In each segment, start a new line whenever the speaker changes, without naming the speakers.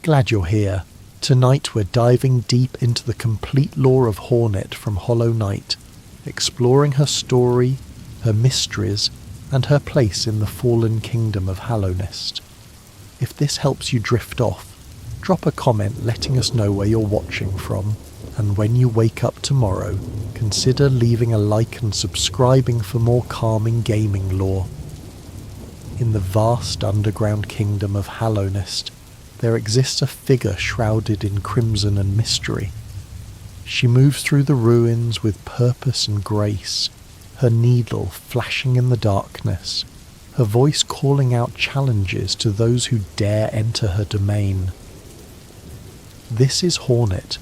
Glad you're here. Tonight we're diving deep into the complete lore of Hornet from Hollow Knight, exploring her story, her mysteries, and her place in the fallen kingdom of Hallownest. If this helps you drift off, drop a comment letting us know where you're watching from, and when you wake up tomorrow, consider leaving a like and subscribing for more calming gaming lore. In the vast underground kingdom of Hallownest, there exists a figure shrouded in crimson and mystery. She moves through the ruins with purpose and grace, her needle flashing in the darkness, her voice calling out challenges to those who dare enter her domain. This is Hornet,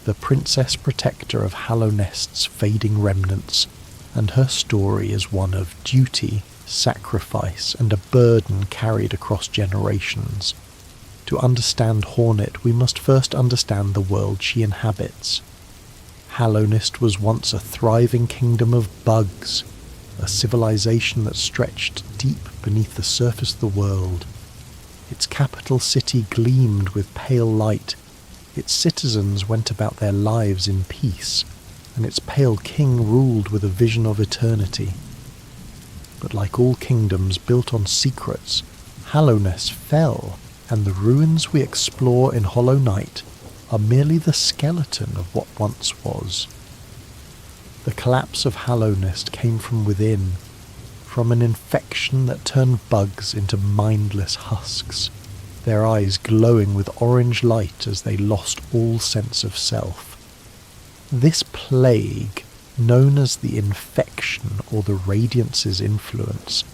the princess protector of Hallownest's fading remnants, and her story is one of duty, sacrifice, and a burden carried across generations. To understand Hornet, we must first understand the world she inhabits. Hallownest was once a thriving kingdom of bugs, a civilization that stretched deep beneath the surface of the world. Its capital city gleamed with pale light, its citizens went about their lives in peace, and its pale king ruled with a vision of eternity. But like all kingdoms built on secrets, Hallownest fell, and the ruins we explore in Hollow Knight are merely the skeleton of what once was. The collapse of Hallownest came from within, from an infection that turned bugs into mindless husks, their eyes glowing with orange light as they lost all sense of self. This plague, known as the infection or the Radiance's influence,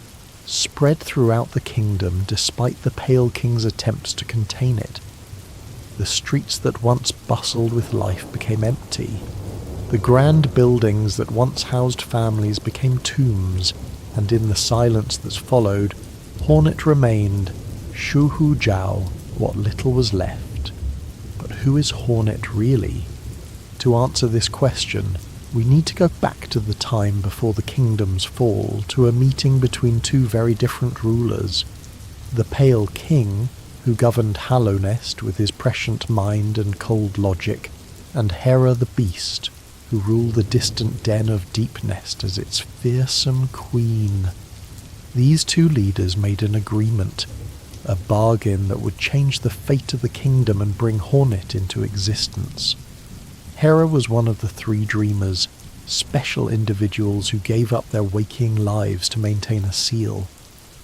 spread throughout the kingdom despite the Pale King's attempts to contain it. The streets that once bustled with life became empty. The grand buildings that once housed families became tombs, and in the silence that followed, Hornet remained, Shu Hu Jiao, what little was left. But who is Hornet really? To answer this question, we need to go back to the time before the kingdom's fall, to a meeting between two very different rulers. The Pale King, who governed Hallownest with his prescient mind and cold logic, and Hera the Beast, who ruled the distant den of Deepnest as its fearsome queen. These two leaders made an agreement, a bargain that would change the fate of the kingdom and bring Hornet into existence. Hera was one of the three dreamers, special individuals who gave up their waking lives to maintain a seal.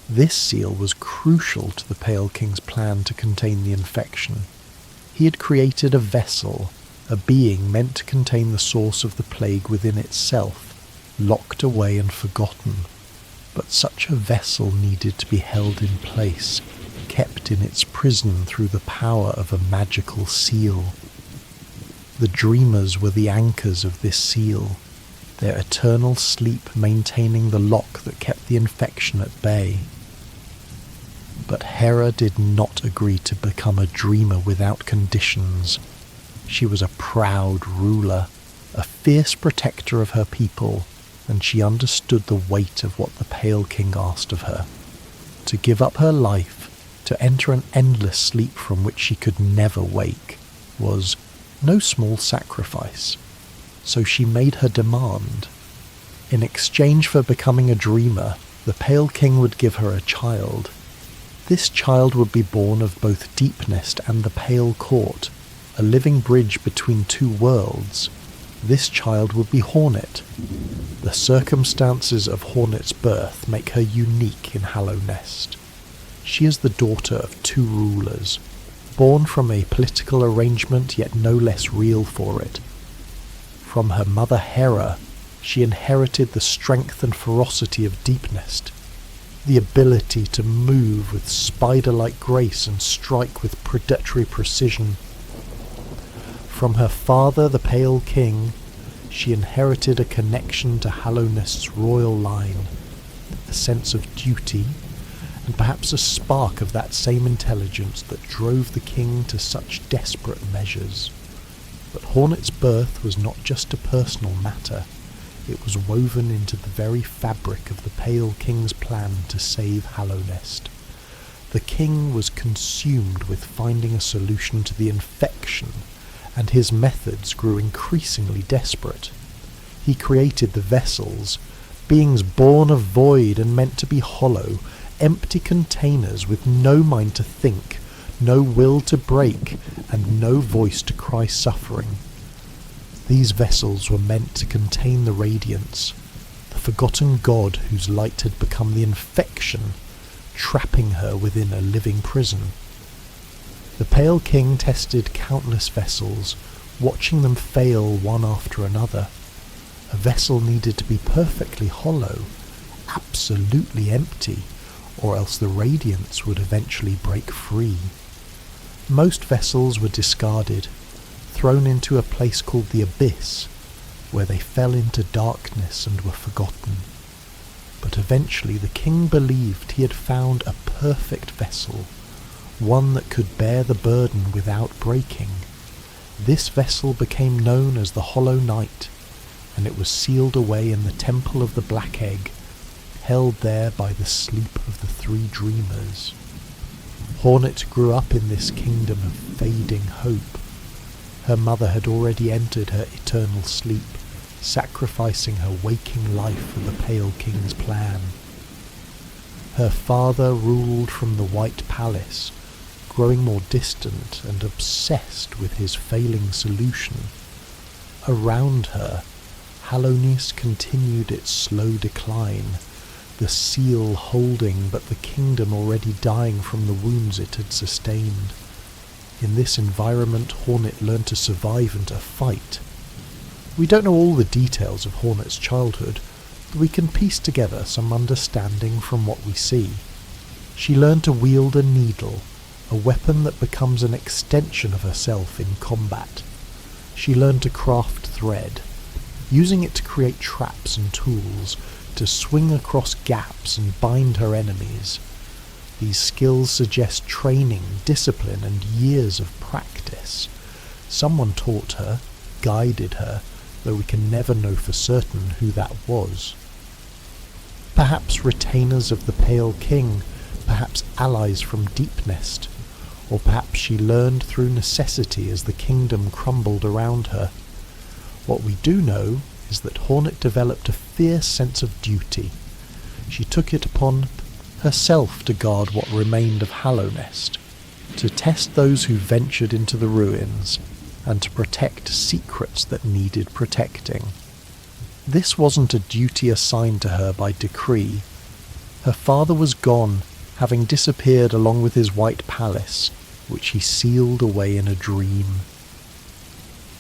This seal was crucial to the Pale King's plan to contain the infection. He had created a vessel, a being meant to contain the source of the plague within itself, locked away and forgotten. But such a vessel needed to be held in place, kept in its prison through the power of a magical seal. The dreamers were the anchors of this seal, their eternal sleep maintaining the lock that kept the infection at bay. But Hera did not agree to become a dreamer without conditions. She was a proud ruler, a fierce protector of her people, and she understood the weight of what the Pale King asked of her. To give up her life, to enter an endless sleep from which she could never wake, was no small sacrifice. So she made her demand. In exchange for becoming a dreamer, the Pale King would give her a child. This child would be born of both Deepnest and the Pale Court, a living bridge between two worlds. This child would be Hornet. The circumstances of Hornet's birth make her unique in Hallownest. She is the daughter of two rulers, born from a political arrangement yet no less real for it. From her mother Hera, she inherited the strength and ferocity of Deepnest, the ability to move with spider-like grace and strike with predatory precision. From her father, the Pale King, she inherited a connection to Hallownest's royal line, a sense of duty, and perhaps a spark of that same intelligence that drove the king to such desperate measures. But Hornet's birth was not just a personal matter. It was woven into the very fabric of the Pale King's plan to save Hallownest. The king was consumed with finding a solution to the infection, and his methods grew increasingly desperate. He created the vessels, beings born of void and meant to be hollow, empty containers with no mind to think, no will to break, and no voice to cry suffering. These vessels were meant to contain the radiance, the forgotten god whose light had become the infection, trapping her within a living prison. The Pale King tested countless vessels, watching them fail one after another. A vessel needed to be perfectly hollow, absolutely empty, or else the radiance would eventually break free. Most vessels were discarded, thrown into a place called the Abyss, where they fell into darkness and were forgotten. But eventually the king believed he had found a perfect vessel, one that could bear the burden without breaking. This vessel became known as the Hollow Knight, and it was sealed away in the Temple of the Black Egg, held there by the sleep of the three dreamers. Hornet grew up in this kingdom of fading hope. Her mother had already entered her eternal sleep, sacrificing her waking life for the Pale King's plan. Her father ruled from the White Palace, growing more distant and obsessed with his failing solution. Around her, Hallownest continued its slow decline, the seal holding but the kingdom already dying from the wounds it had sustained. In this environment, Hornet learned to survive and to fight. We don't know all the details of Hornet's childhood, but we can piece together some understanding from what we see. She learned to wield a needle, a weapon that becomes an extension of herself in combat. She learned to craft thread, using it to create traps and tools, to swing across gaps and bind her enemies. These skills suggest training, discipline, and years of practice. Someone taught her, guided her, though we can never know for certain who that was. Perhaps retainers of the Pale King, perhaps allies from Deepnest, or perhaps she learned through necessity as the kingdom crumbled around her. What we do know is that Hornet developed a fierce sense of duty. She took it upon herself to guard what remained of Hallownest, to test those who ventured into the ruins, and to protect secrets that needed protecting. This wasn't a duty assigned to her by decree. Her father was gone, having disappeared along with his White Palace, which he sealed away in a dream.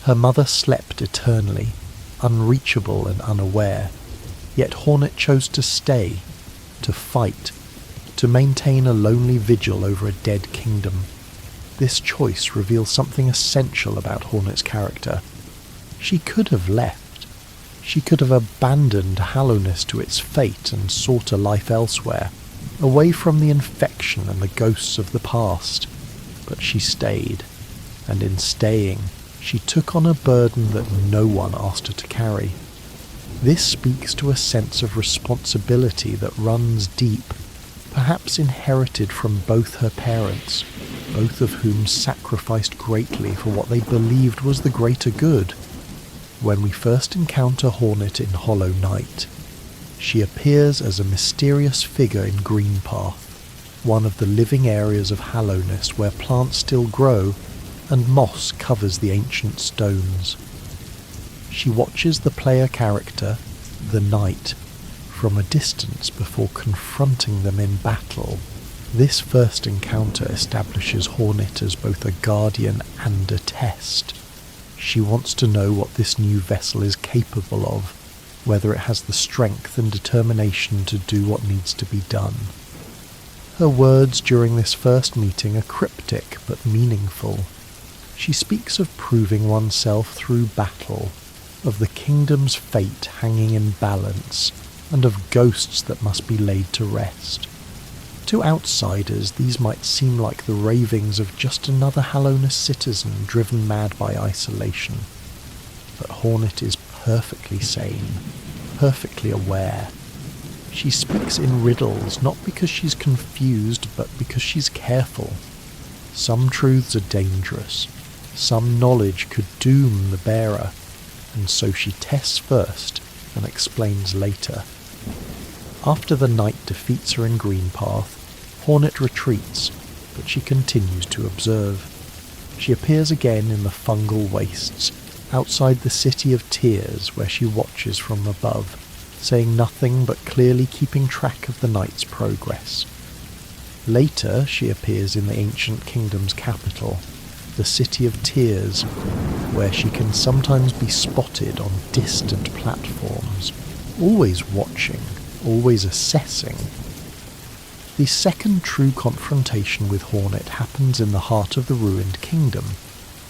Her mother slept eternally, unreachable and unaware, yet Hornet chose to stay, to fight, to maintain a lonely vigil over a dead kingdom. This choice reveals something essential about Hornet's character. She could have left. She could have abandoned Hallownest to its fate and sought a life elsewhere, away from the infection and the ghosts of the past. But she stayed, and in staying, she took on a burden that no one asked her to carry. This speaks to a sense of responsibility that runs deep, perhaps inherited from both her parents, both of whom sacrificed greatly for what they believed was the greater good. When we first encounter Hornet in Hollow Knight, she appears as a mysterious figure in Greenpath, one of the living areas of Hallownest where plants still grow and moss covers the ancient stones. She watches the player character, the knight, from a distance before confronting them in battle. This first encounter establishes Hornet as both a guardian and a test. She wants to know what this new vessel is capable of, whether it has the strength and determination to do what needs to be done. Her words during this first meeting are cryptic but meaningful. She speaks of proving oneself through battle, of the kingdom's fate hanging in balance, and of ghosts that must be laid to rest. To outsiders, these might seem like the ravings of just another Hallownest citizen driven mad by isolation. But Hornet is perfectly sane, perfectly aware. She speaks in riddles, not because she's confused, but because she's careful. Some truths are dangerous. Some knowledge could doom the bearer, and so she tests first and explains later. After the knight defeats her in Greenpath, Hornet retreats, but she continues to observe. She appears again in the fungal wastes, outside the City of Tears, where she watches from above, saying nothing but clearly keeping track of the knight's progress. Later, she appears in the ancient kingdom's capital, the City of Tears, where she can sometimes be spotted on distant platforms, always watching, always assessing. The second true confrontation with Hornet happens in the heart of the ruined kingdom,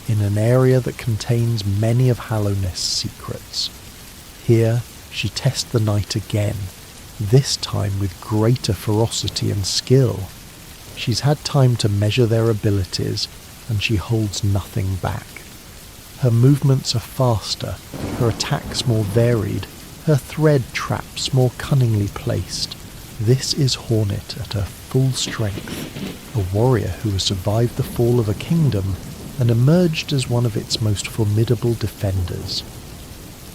in an area that contains many of Hallownest's secrets. Here, she tests the knight again, this time with greater ferocity and skill. She's had time to measure their abilities, and she holds nothing back. Her movements are faster, her attacks more varied, her thread traps more cunningly placed. This is Hornet at her full strength, a warrior who has survived the fall of a kingdom and emerged as one of its most formidable defenders.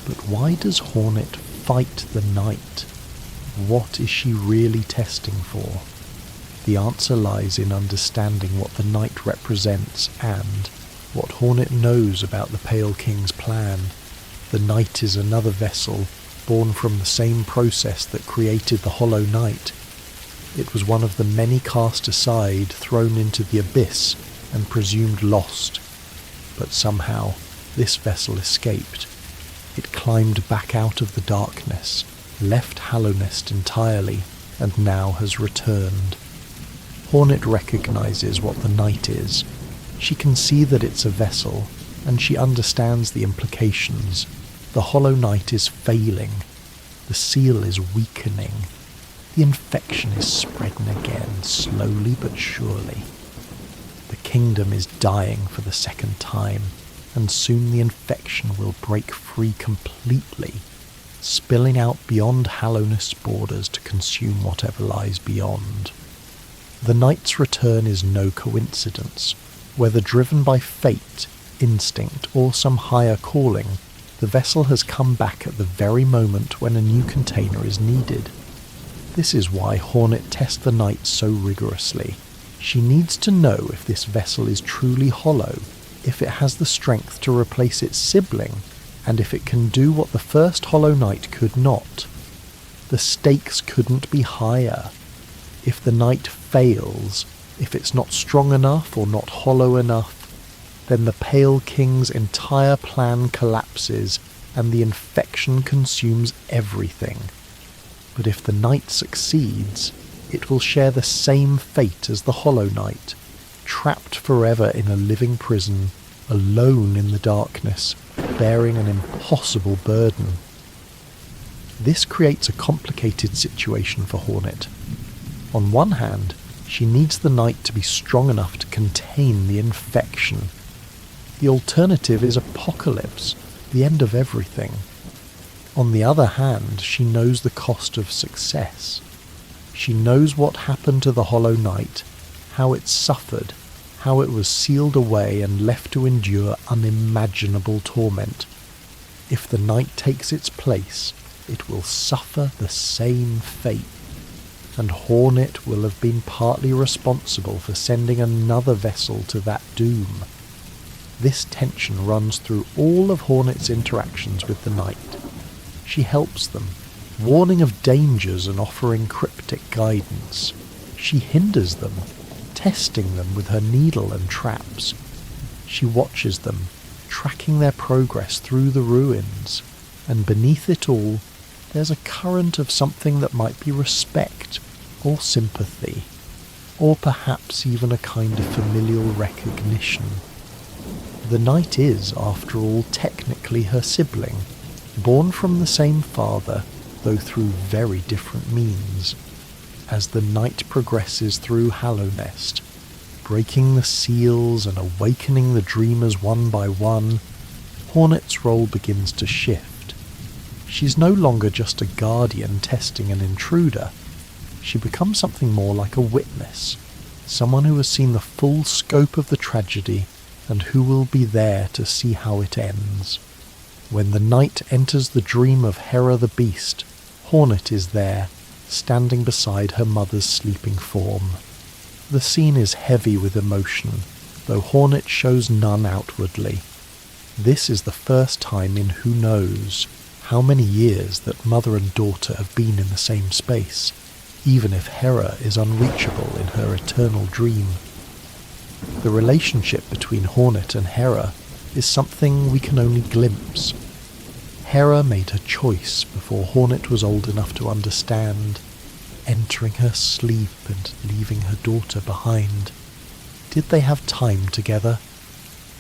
But why does Hornet fight the knight? What is she really testing for? The answer lies in understanding what the knight represents and what Hornet knows about the Pale King's plan. The knight is another vessel, born from the same process that created the Hollow Knight. It was one of the many cast aside, thrown into the abyss, and presumed lost. But somehow, this vessel escaped. It climbed back out of the darkness, left Hallownest entirely, and now has returned. Hornet recognizes what the knight is. She can see that it's a vessel, and she understands the implications. The Hollow Knight is failing. The seal is weakening. The infection is spreading again, slowly but surely. The kingdom is dying for the second time, and soon the infection will break free completely, spilling out beyond Hallownest's borders to consume whatever lies beyond. The knight's return is no coincidence. Whether driven by fate, instinct, or some higher calling, the vessel has come back at the very moment when a new container is needed. This is why Hornet tests the knight so rigorously. She needs to know if this vessel is truly hollow, if it has the strength to replace its sibling, and if it can do what the first Hollow Knight could not. The stakes couldn't be higher. If the knight fails, if it's not strong enough or not hollow enough, then the Pale King's entire plan collapses and the infection consumes everything. But if the knight succeeds, it will share the same fate as the Hollow Knight, trapped forever in a living prison, alone in the darkness, bearing an impossible burden. This creates a complicated situation for Hornet. On one hand, she needs the knight to be strong enough to contain the infection. The alternative is apocalypse, the end of everything. On the other hand, she knows the cost of success. She knows what happened to the Hollow Knight, how it suffered, how it was sealed away and left to endure unimaginable torment. If the knight takes its place, it will suffer the same fate. And Hornet will have been partly responsible for sending another vessel to that doom. This tension runs through all of Hornet's interactions with the knight. She helps them, warning of dangers and offering cryptic guidance. She hinders them, testing them with her needle and traps. She watches them, tracking their progress through the ruins, and beneath it all, there's a current of something that might be respect, or sympathy, or perhaps even a kind of familial recognition. The knight is, after all, technically her sibling, born from the same father, though through very different means. As the knight progresses through Hallownest, breaking the seals and awakening the dreamers one by one, Hornet's role begins to shift. She's no longer just a guardian testing an intruder. She becomes something more like a witness, someone who has seen the full scope of the tragedy and who will be there to see how it ends. When the night enters the dream of Hera the Beast, Hornet is there, standing beside her mother's sleeping form. The scene is heavy with emotion, though Hornet shows none outwardly. This is the first time in who knows how many years that mother and daughter have been in the same space, even if Hera is unreachable in her eternal dream. The relationship between Hornet and Hera is something we can only glimpse. Hera made her choice before Hornet was old enough to understand, entering her sleep and leaving her daughter behind. Did they have time together?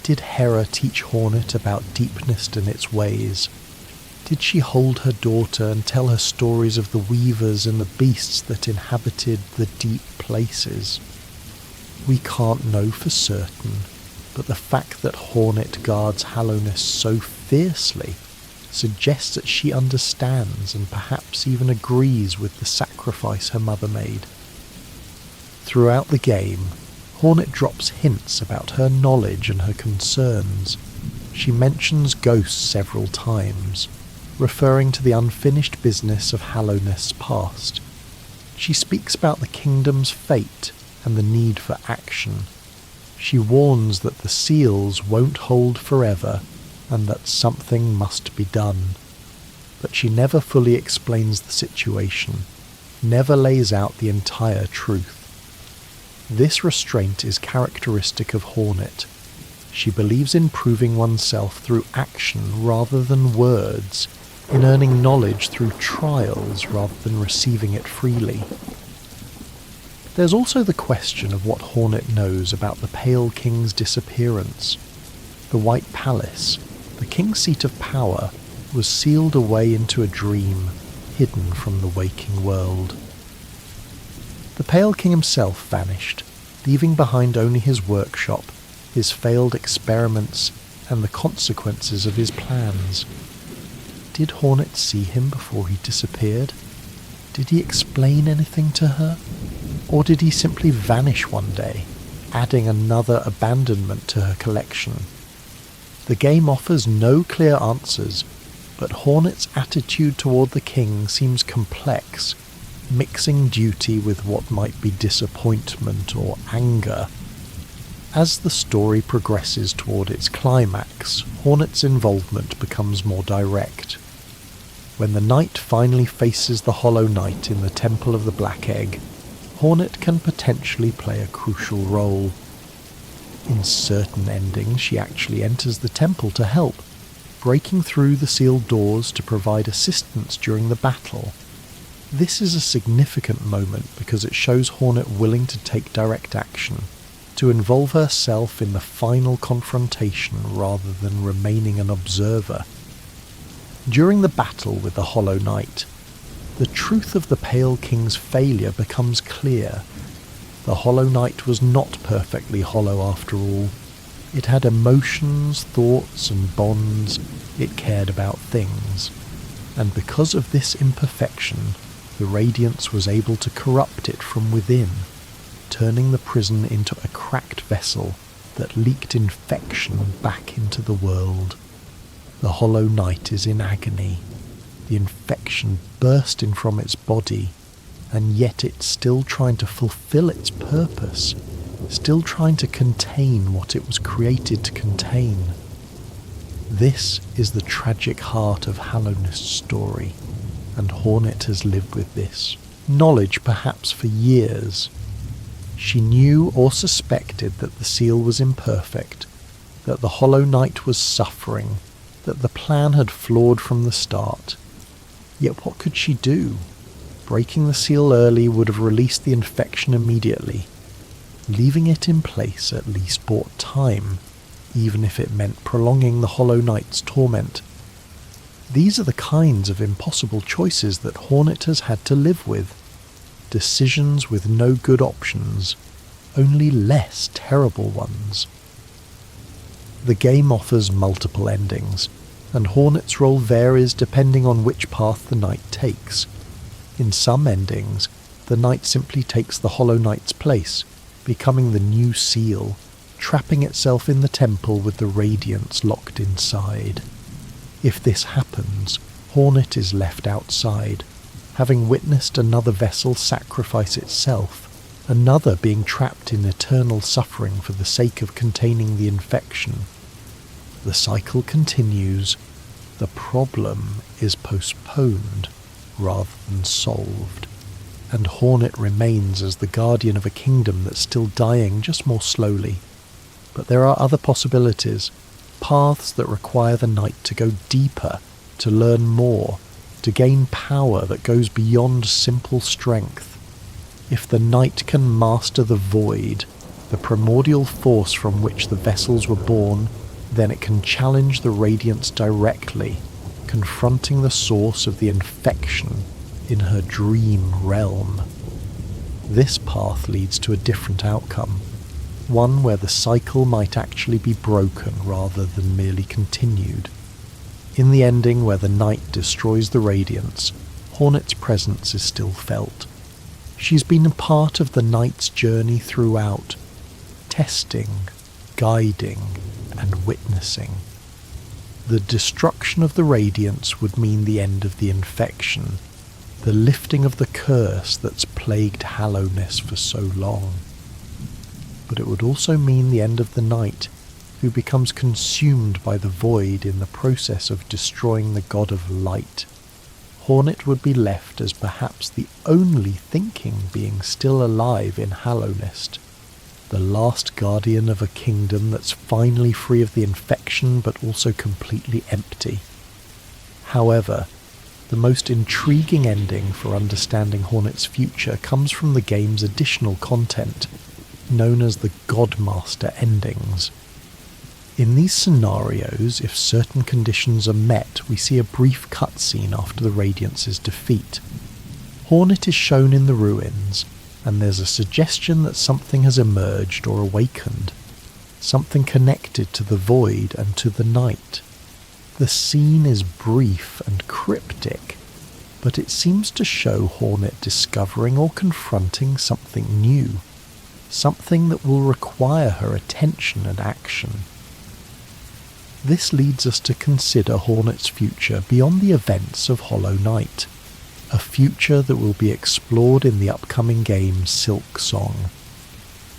Did Hera teach Hornet about deepness and its ways? Did she hold her daughter and tell her stories of the weavers and the beasts that inhabited the deep places? We can't know for certain, but the fact that Hornet guards Hallownest so fiercely suggests that she understands and perhaps even agrees with the sacrifice her mother made. Throughout the game, Hornet drops hints about her knowledge and her concerns. She mentions ghosts several times, referring to the unfinished business of Hallownest's past. She speaks about the kingdom's fate and the need for action. She warns that the seals won't hold forever and that something must be done. But she never fully explains the situation, never lays out the entire truth. This restraint is characteristic of Hornet. She believes in proving oneself through action rather than words, in earning knowledge through trials rather than receiving it freely. There's also the question of what Hornet knows about the Pale King's disappearance. The White Palace, the king's seat of power, was sealed away into a dream, hidden from the waking world. The Pale King himself vanished, leaving behind only his workshop, his failed experiments, and the consequences of his plans. Did Hornet see him before he disappeared? Did he explain anything to her? Or did he simply vanish one day, adding another abandonment to her collection? The game offers no clear answers, but Hornet's attitude toward the king seems complex, mixing duty with what might be disappointment or anger. As the story progresses toward its climax, Hornet's involvement becomes more direct. When the knight finally faces the Hollow Knight in the Temple of the Black Egg, Hornet can potentially play a crucial role. In certain endings, she actually enters the temple to help, breaking through the sealed doors to provide assistance during the battle. This is a significant moment because it shows Hornet willing to take direct action, to involve herself in the final confrontation rather than remaining an observer. During the battle with the Hollow Knight, the truth of the Pale King's failure becomes clear. The Hollow Knight was not perfectly hollow after all. It had emotions, thoughts, and bonds. It cared about things. And because of this imperfection, the Radiance was able to corrupt it from within, turning the prison into a cracked vessel that leaked infection back into the world. The Hollow Knight is in agony, the infection bursting from its body, and yet it's still trying to fulfill its purpose, still trying to contain what it was created to contain. This is the tragic heart of Hallownest's story, and Hornet has lived with this knowledge perhaps for years. She knew or suspected that the seal was imperfect, that the Hollow Knight was suffering, that the plan had flawed from the start. Yet what could she do? Breaking the seal early would have released the infection immediately. Leaving it in place at least bought time, even if it meant prolonging the Hollow Knight's torment. These are the kinds of impossible choices that Hornet has had to live with. Decisions with no good options, only less terrible ones. The game offers multiple endings. and Hornet's role varies depending on which path the knight takes. In some endings, the knight simply takes the Hollow Knight's place, becoming the new seal, trapping itself in the temple with the radiance locked inside. If this happens, Hornet is left outside, having witnessed another vessel sacrifice itself, another being trapped in eternal suffering for the sake of containing the infection. The cycle continues. The problem is postponed rather than solved, and Hornet remains as the guardian of a kingdom that's still dying, just more slowly. But there are other possibilities, paths that require the knight to go deeper, to learn more, to gain power that goes beyond simple strength. If the knight can master the void, the primordial force from which the vessels were born, then it can challenge the radiance directly, confronting the source of the infection in her dream realm. This path leads to a different outcome, one where the cycle might actually be broken rather than merely continued. In the ending where the knight destroys the radiance, Hornet's presence is still felt. She's been a part of the knight's journey throughout, testing, guiding, and witnessing. The destruction of the radiance would mean the end of the infection, the lifting of the curse that's plagued Hallownest for so long. But it would also mean the end of the knight, who becomes consumed by the void in the process of destroying the god of light. Hornet would be left as perhaps the only thinking being still alive in Hallownest, the last guardian of a kingdom that's finally free of the infection but also completely empty. However, the most intriguing ending for understanding Hornet's future comes from the game's additional content, known as the Godmaster endings. In these scenarios, if certain conditions are met, we see a brief cutscene after the Radiance's defeat. Hornet is shown in the ruins, and there's a suggestion that something has emerged or awakened, something connected to the void and to the night. The scene is brief and cryptic, but it seems to show Hornet discovering or confronting something new, something that will require her attention and action. This leads us to consider Hornet's future beyond the events of Hollow Knight, a future that will be explored in the upcoming game Silksong.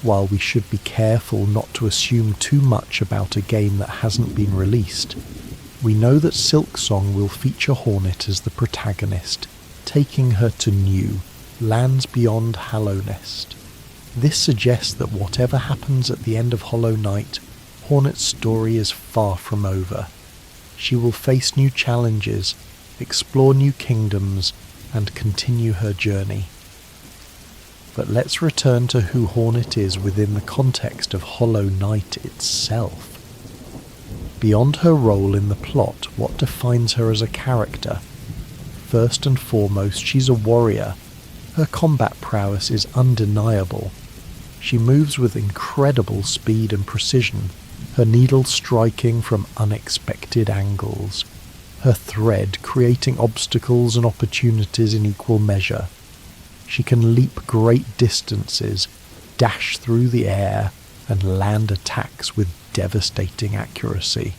While we should be careful not to assume too much about a game that hasn't been released, we know that Silksong will feature Hornet as the protagonist, taking her to new lands beyond Hallownest. This suggests that whatever happens at the end of Hollow Knight, Hornet's story is far from over. She will face new challenges, explore new kingdoms, and continue her journey. But let's return to who Hornet is within the context of Hollow Knight itself. Beyond her role in the plot, what defines her as a character? First and foremost, she's a warrior. Her combat prowess is undeniable. She moves with incredible speed and precision, her needle striking from unexpected angles, her thread creating obstacles and opportunities in equal measure. She can leap great distances, dash through the air, and land attacks with devastating accuracy.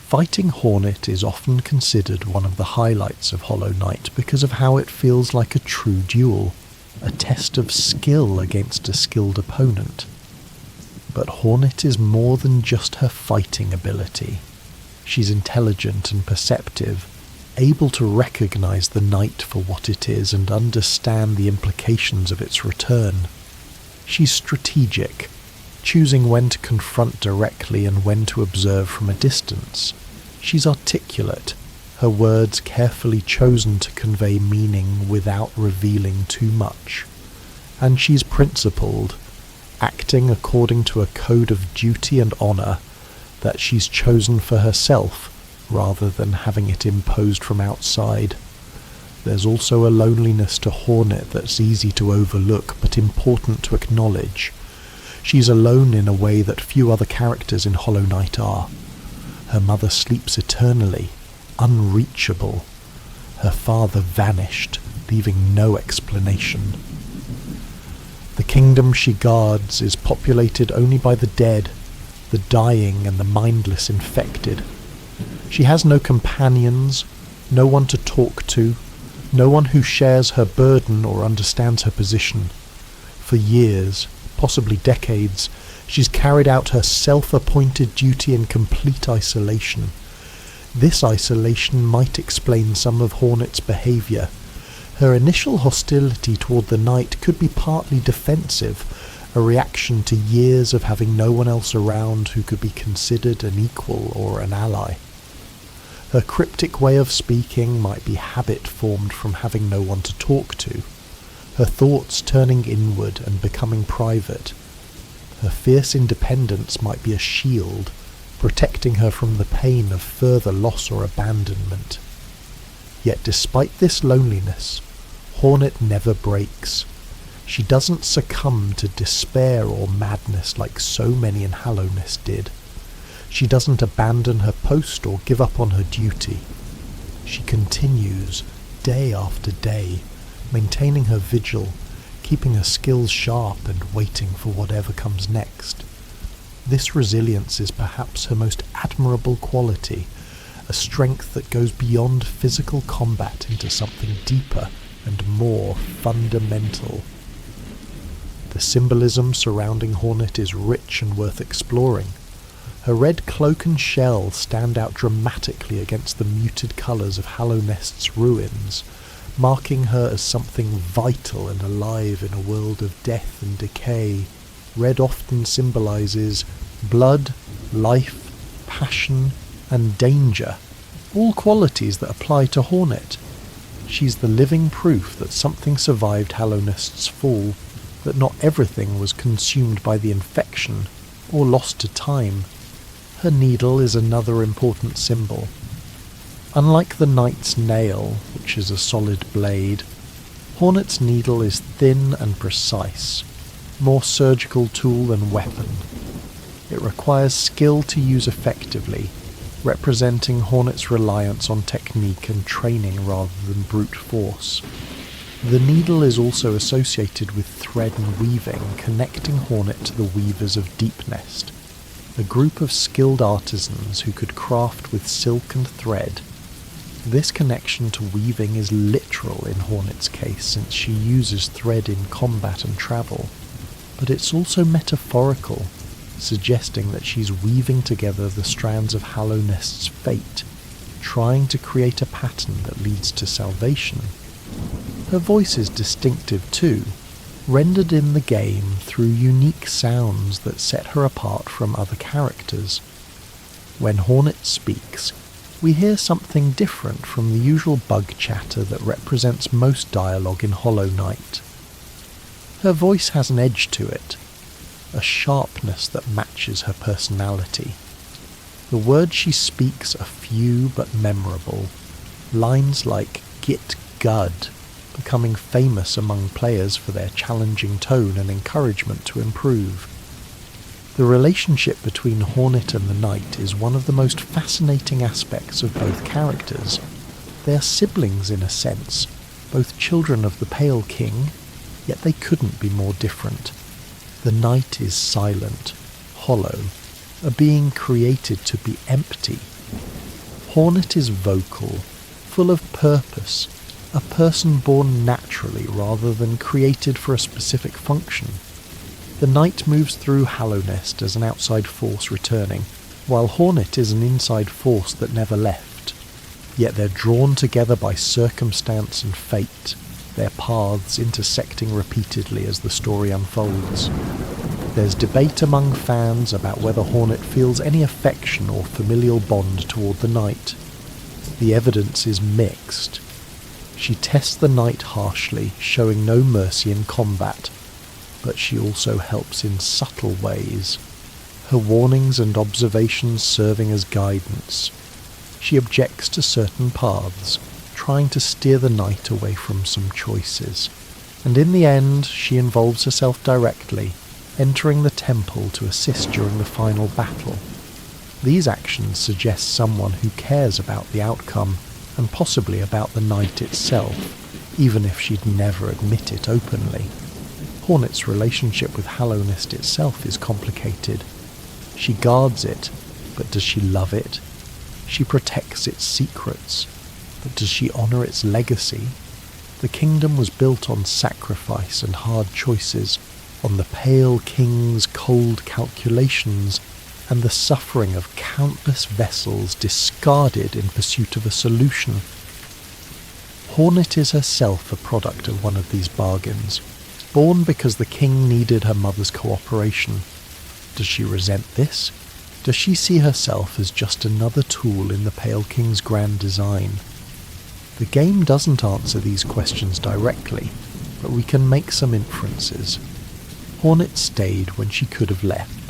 Fighting Hornet is often considered one of the highlights of Hollow Knight because of how it feels like a true duel, a test of skill against a skilled opponent. But Hornet is more than just her fighting ability. She's intelligent and perceptive, able to recognize the night for what it is and understand the implications of its return. She's strategic, choosing when to confront directly and when to observe from a distance. She's articulate, her words carefully chosen to convey meaning without revealing too much. And she's principled, acting according to a code of duty and honor that she's chosen for herself rather than having it imposed from outside. There's also a loneliness to Hornet that's easy to overlook but important to acknowledge. She's alone in a way that few other characters in Hollow Knight are. Her mother sleeps eternally, unreachable. Her father vanished, leaving no explanation. The kingdom she guards is populated only by the dead, the dying and the mindless infected. She has no companions, no one to talk to, no one who shares her burden or understands her position. For years, possibly decades, she's carried out her self-appointed duty in complete isolation. This isolation might explain some of Hornet's behaviour. Her initial hostility toward the night could be partly defensive, a reaction to years of having no one else around who could be considered an equal or an ally. Her cryptic way of speaking might be habit formed from having no one to talk to, her thoughts turning inward and becoming private. Her fierce independence might be a shield, protecting her from the pain of further loss or abandonment. Yet despite this loneliness, Hornet never breaks. She doesn't succumb to despair or madness like so many in Hallownest did. She doesn't abandon her post or give up on her duty. She continues, day after day, maintaining her vigil, keeping her skills sharp and waiting for whatever comes next. This resilience is perhaps her most admirable quality, a strength that goes beyond physical combat into something deeper and more fundamental. The symbolism surrounding Hornet is rich and worth exploring. Her red cloak and shell stand out dramatically against the muted colours of Hallownest's ruins, marking her as something vital and alive in a world of death and decay. Red often symbolises blood, life, passion, and danger, all qualities that apply to Hornet. She's the living proof that something survived Hallownest's fall, that not everything was consumed by the infection or lost to time. Her needle is another important symbol. Unlike the knight's nail, which is a solid blade, Hornet's needle is thin and precise, more surgical tool than weapon. It requires skill to use effectively, representing Hornet's reliance on technique and training rather than brute force. The needle is also associated with thread and weaving, connecting Hornet to the weavers of Deepnest, a group of skilled artisans who could craft with silk and thread. This connection to weaving is literal in Hornet's case, since she uses thread in combat and travel, but it's also metaphorical, suggesting that she's weaving together the strands of Hallownest's fate, trying to create a pattern that leads to salvation. Her voice is distinctive too, rendered in the game through unique sounds that set her apart from other characters. When Hornet speaks, we hear something different from the usual bug chatter that represents most dialogue in Hollow Knight. Her voice has an edge to it, a sharpness that matches her personality. The words she speaks are few but memorable, lines like "Git Gud" becoming famous among players for their challenging tone and encouragement to improve. The relationship between Hornet and the Knight is one of the most fascinating aspects of both characters. They are siblings in a sense, both children of the Pale King, yet they couldn't be more different. The Knight is silent, hollow, a being created to be empty. Hornet is vocal, full of purpose, a person born naturally rather than created for a specific function. The Knight moves through Hallownest as an outside force returning, while Hornet is an inside force that never left. Yet they're drawn together by circumstance and fate, their paths intersecting repeatedly as the story unfolds. There's debate among fans about whether Hornet feels any affection or familial bond toward the Knight. The evidence is mixed. She tests the Knight harshly, showing no mercy in combat, but she also helps in subtle ways, her warnings and observations serving as guidance. She objects to certain paths, trying to steer the Knight away from some choices, and in the end she involves herself directly, entering the temple to assist during the final battle. These actions suggest someone who cares about the outcome and possibly about the night itself, even if she'd never admit it openly. Hornet's relationship with Hallownest itself is complicated. She guards it, but does she love it? She protects its secrets, but does she honour its legacy? The kingdom was built on sacrifice and hard choices, on the Pale King's cold calculations, and the suffering of countless vessels discarded in pursuit of a solution. Hornet is herself a product of one of these bargains, born because the king needed her mother's cooperation. Does she resent this? Does she see herself as just another tool in the Pale King's grand design? The game doesn't answer these questions directly, but we can make some inferences. Hornet stayed when she could have left,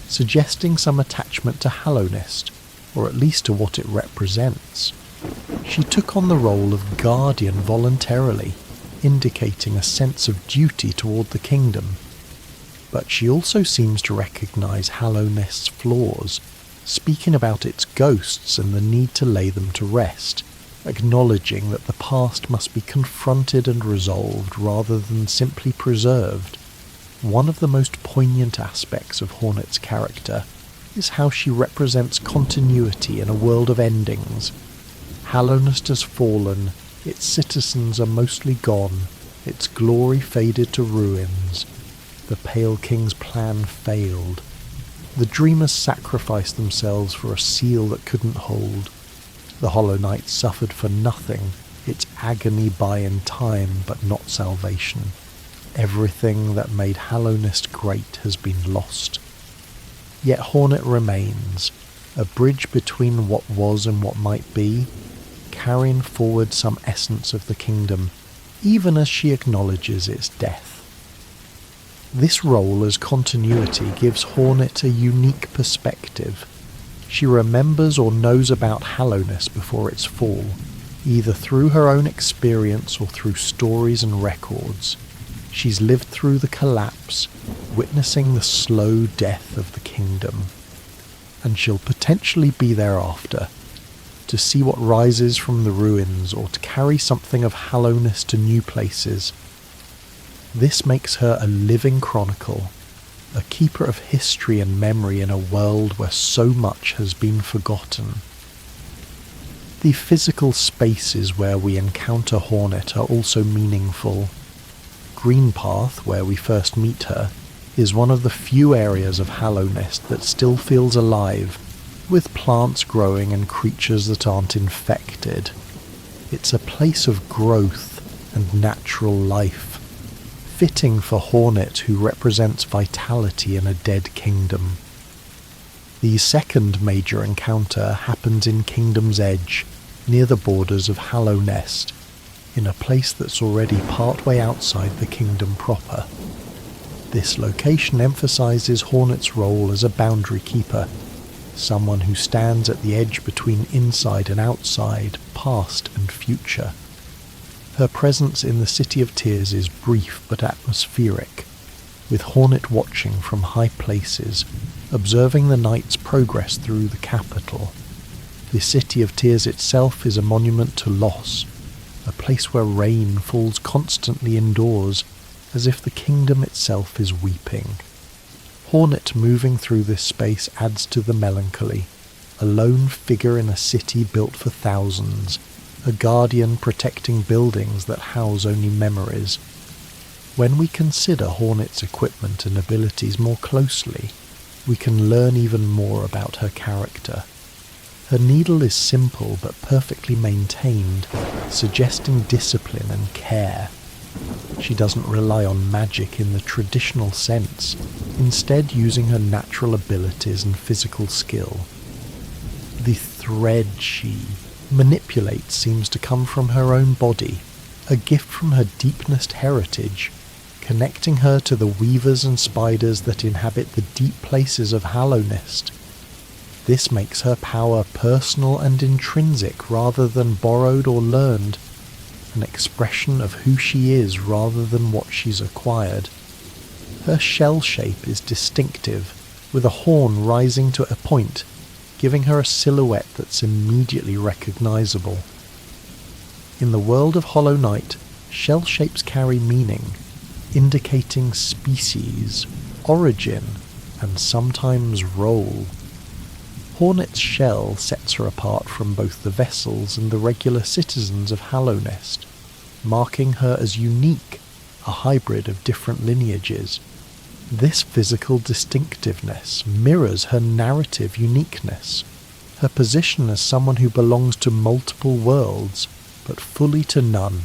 suggesting some attachment to Hallownest, or at least to what it represents. She took on the role of guardian voluntarily, indicating a sense of duty toward the kingdom. But she also seems to recognise Hallownest's flaws, speaking about its ghosts and the need to lay them to rest, acknowledging that the past must be confronted and resolved rather than simply preserved. One of the most poignant aspects of Hornet's character is how she represents continuity in a world of endings. Hallownest has fallen, its citizens are mostly gone, its glory faded to ruins. The Pale King's plan failed. The dreamers sacrificed themselves for a seal that couldn't hold. The Hollow Knight suffered for nothing, its agony buy in time but not salvation. Everything that made Hallownest great has been lost. Yet Hornet remains, a bridge between what was and what might be, carrying forward some essence of the kingdom, even as she acknowledges its death. This role as continuity gives Hornet a unique perspective. She remembers or knows about Hallownest before its fall, either through her own experience or through stories and records. She's lived through the collapse, witnessing the slow death of the kingdom. And she'll potentially be there after, to see what rises from the ruins or to carry something of Hallownest to new places. This makes her a living chronicle, a keeper of history and memory in a world where so much has been forgotten. The physical spaces where we encounter Hornet are also meaningful. Greenpath, where we first meet her, is one of the few areas of Hallownest that still feels alive, with plants growing and creatures that aren't infected. It's a place of growth and natural life, fitting for Hornet, who represents vitality in a dead kingdom. The second major encounter happens in Kingdom's Edge, near the borders of Hallownest, in a place that's already partway outside the kingdom proper. This location emphasises Hornet's role as a boundary keeper, someone who stands at the edge between inside and outside, past and future. Her presence in the City of Tears is brief but atmospheric, with Hornet watching from high places, observing the knight's progress through the capital. The City of Tears itself is a monument to loss, a place where rain falls constantly indoors, as if the kingdom itself is weeping. Hornet moving through this space adds to the melancholy, a lone figure in a city built for thousands, a guardian protecting buildings that house only memories. When we consider Hornet's equipment and abilities more closely, we can learn even more about her character. Her needle is simple but perfectly maintained, suggesting discipline and care. She doesn't rely on magic in the traditional sense, instead using her natural abilities and physical skill. The thread she manipulates seems to come from her own body, a gift from her deepest heritage, connecting her to the weavers and spiders that inhabit the deep places of Hallownest. This makes her power personal and intrinsic rather than borrowed or learned, an expression of who she is rather than what she's acquired. Her shell shape is distinctive, with a horn rising to a point, giving her a silhouette that's immediately recognizable. In the world of Hollow Knight, shell shapes carry meaning, indicating species, origin, and sometimes role. Hornet's shell sets her apart from both the vessels and the regular citizens of Hallownest, marking her as unique, a hybrid of different lineages. This physical distinctiveness mirrors her narrative uniqueness, her position as someone who belongs to multiple worlds, but fully to none.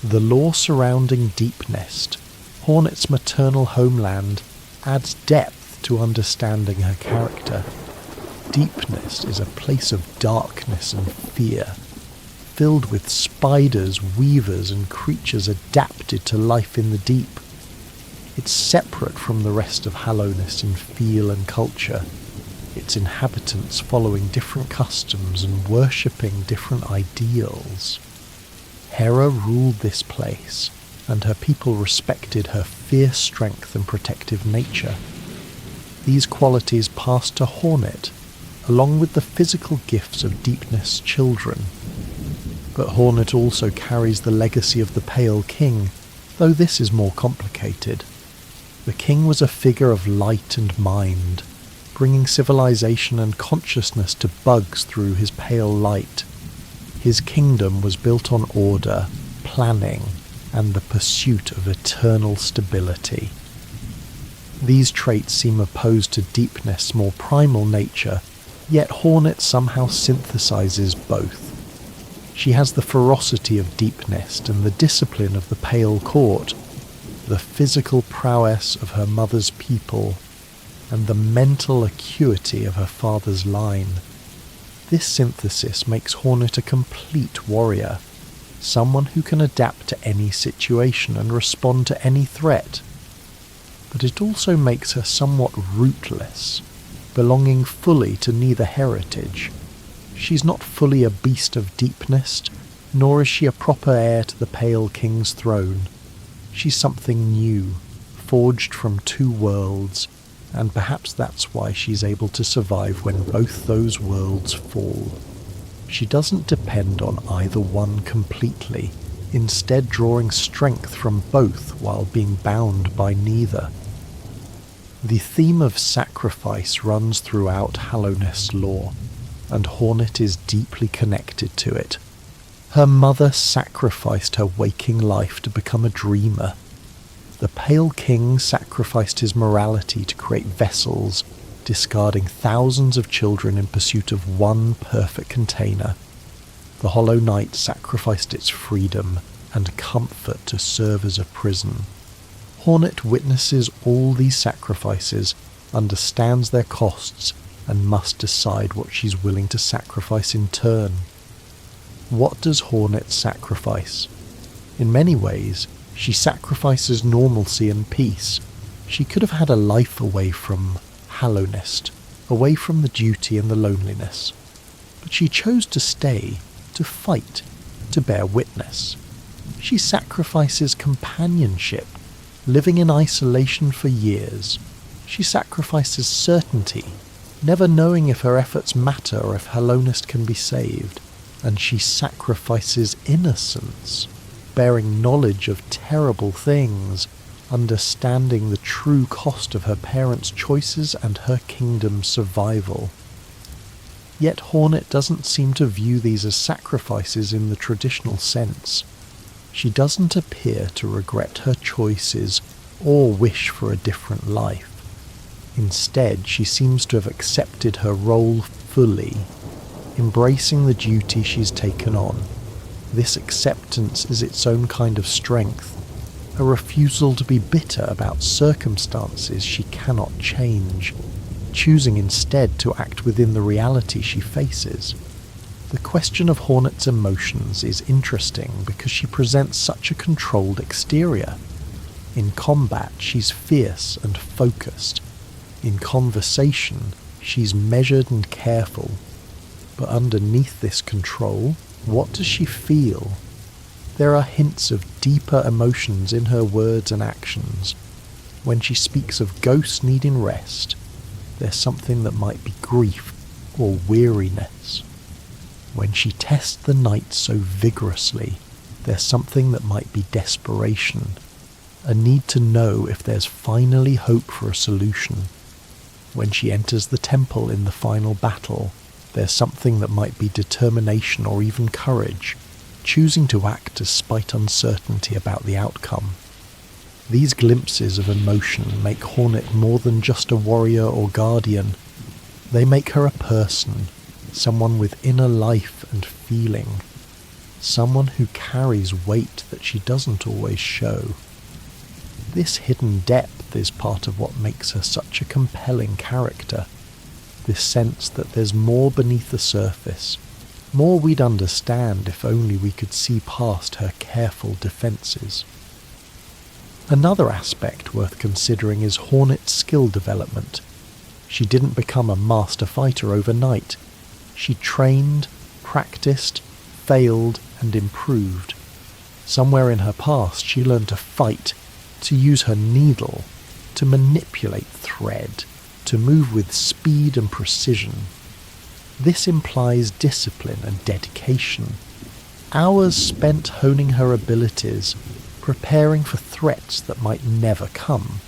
The lore surrounding Deepnest, Hornet's maternal homeland, adds depth to understanding her character. Deepnest is a place of darkness and fear, filled with spiders, weavers, and creatures adapted to life in the deep. It's separate from the rest of Hallownest in feel and culture, its inhabitants following different customs and worshipping different ideals. Hera ruled this place, and her people respected her fierce strength and protective nature. These qualities passed to Hornet, along with the physical gifts of Deepnest's children. But Hornet also carries the legacy of the Pale King, though this is more complicated. The king was a figure of light and mind, bringing civilization and consciousness to bugs through his pale light. His kingdom was built on order, planning, and the pursuit of eternal stability. These traits seem opposed to Deepnest's more primal nature, yet Hornet somehow synthesizes both. She has the ferocity of Deepnest and the discipline of the Pale Court, the physical prowess of her mother's people, and the mental acuity of her father's line. This synthesis makes Hornet a complete warrior, someone who can adapt to any situation and respond to any threat. But it also makes her somewhat rootless, belonging fully to neither heritage. She's not fully a beast of Deepnest, nor is she a proper heir to the Pale King's throne. She's something new, forged from two worlds, and perhaps that's why she's able to survive when both those worlds fall. She doesn't depend on either one completely, instead drawing strength from both while being bound by neither. The theme of sacrifice runs throughout Hallownest's lore, and Hornet is deeply connected to it. Her mother sacrificed her waking life to become a dreamer. The Pale King sacrificed his morality to create vessels, discarding thousands of children in pursuit of one perfect container. The Hollow Knight sacrificed its freedom and comfort to serve as a prison. Hornet witnesses all these sacrifices, understands their costs, and must decide what she's willing to sacrifice in turn. What does Hornet sacrifice? In many ways, she sacrifices normalcy and peace. She could have had a life away from Hallownest, away from the duty and the loneliness. But she chose to stay, to fight, to bear witness. She sacrifices companionship, living in isolation for years. She sacrifices certainty, never knowing if her efforts matter or if Hallownest can be saved. And she sacrifices innocence, bearing knowledge of terrible things, understanding the true cost of her parents' choices and her kingdom's survival. Yet Hornet doesn't seem to view these as sacrifices in the traditional sense. She doesn't appear to regret her choices or wish for a different life. Instead, she seems to have accepted her role fully, embracing the duty she's taken on. This acceptance is its own kind of strength, a refusal to be bitter about circumstances she cannot change, choosing instead to act within the reality she faces. The question of Hornet's emotions is interesting because she presents such a controlled exterior. In combat, she's fierce and focused. In conversation, she's measured and careful. But underneath this control, what does she feel? There are hints of deeper emotions in her words and actions. When she speaks of ghosts needing rest, there's something that might be grief, or weariness. When she tests the night so vigorously, there's something that might be desperation, a need to know if there's finally hope for a solution. When she enters the temple in the final battle, there's something that might be determination or even courage, choosing to act despite uncertainty about the outcome. These glimpses of emotion make Hornet more than just a warrior or guardian. They make her a person, someone with inner life and feeling, someone who carries weight that she doesn't always show. This hidden depth is part of what makes her such a compelling character, this sense that there's more beneath the surface, more we'd understand if only we could see past her careful defences. Another aspect worth considering is Hornet's skill development. She didn't become a master fighter overnight. She trained, practiced, failed, and improved. Somewhere in her past she learned to fight, to use her needle, to manipulate thread, to move with speed and precision. This implies discipline and dedication. Hours spent honing her abilities, preparing for threats that might never come.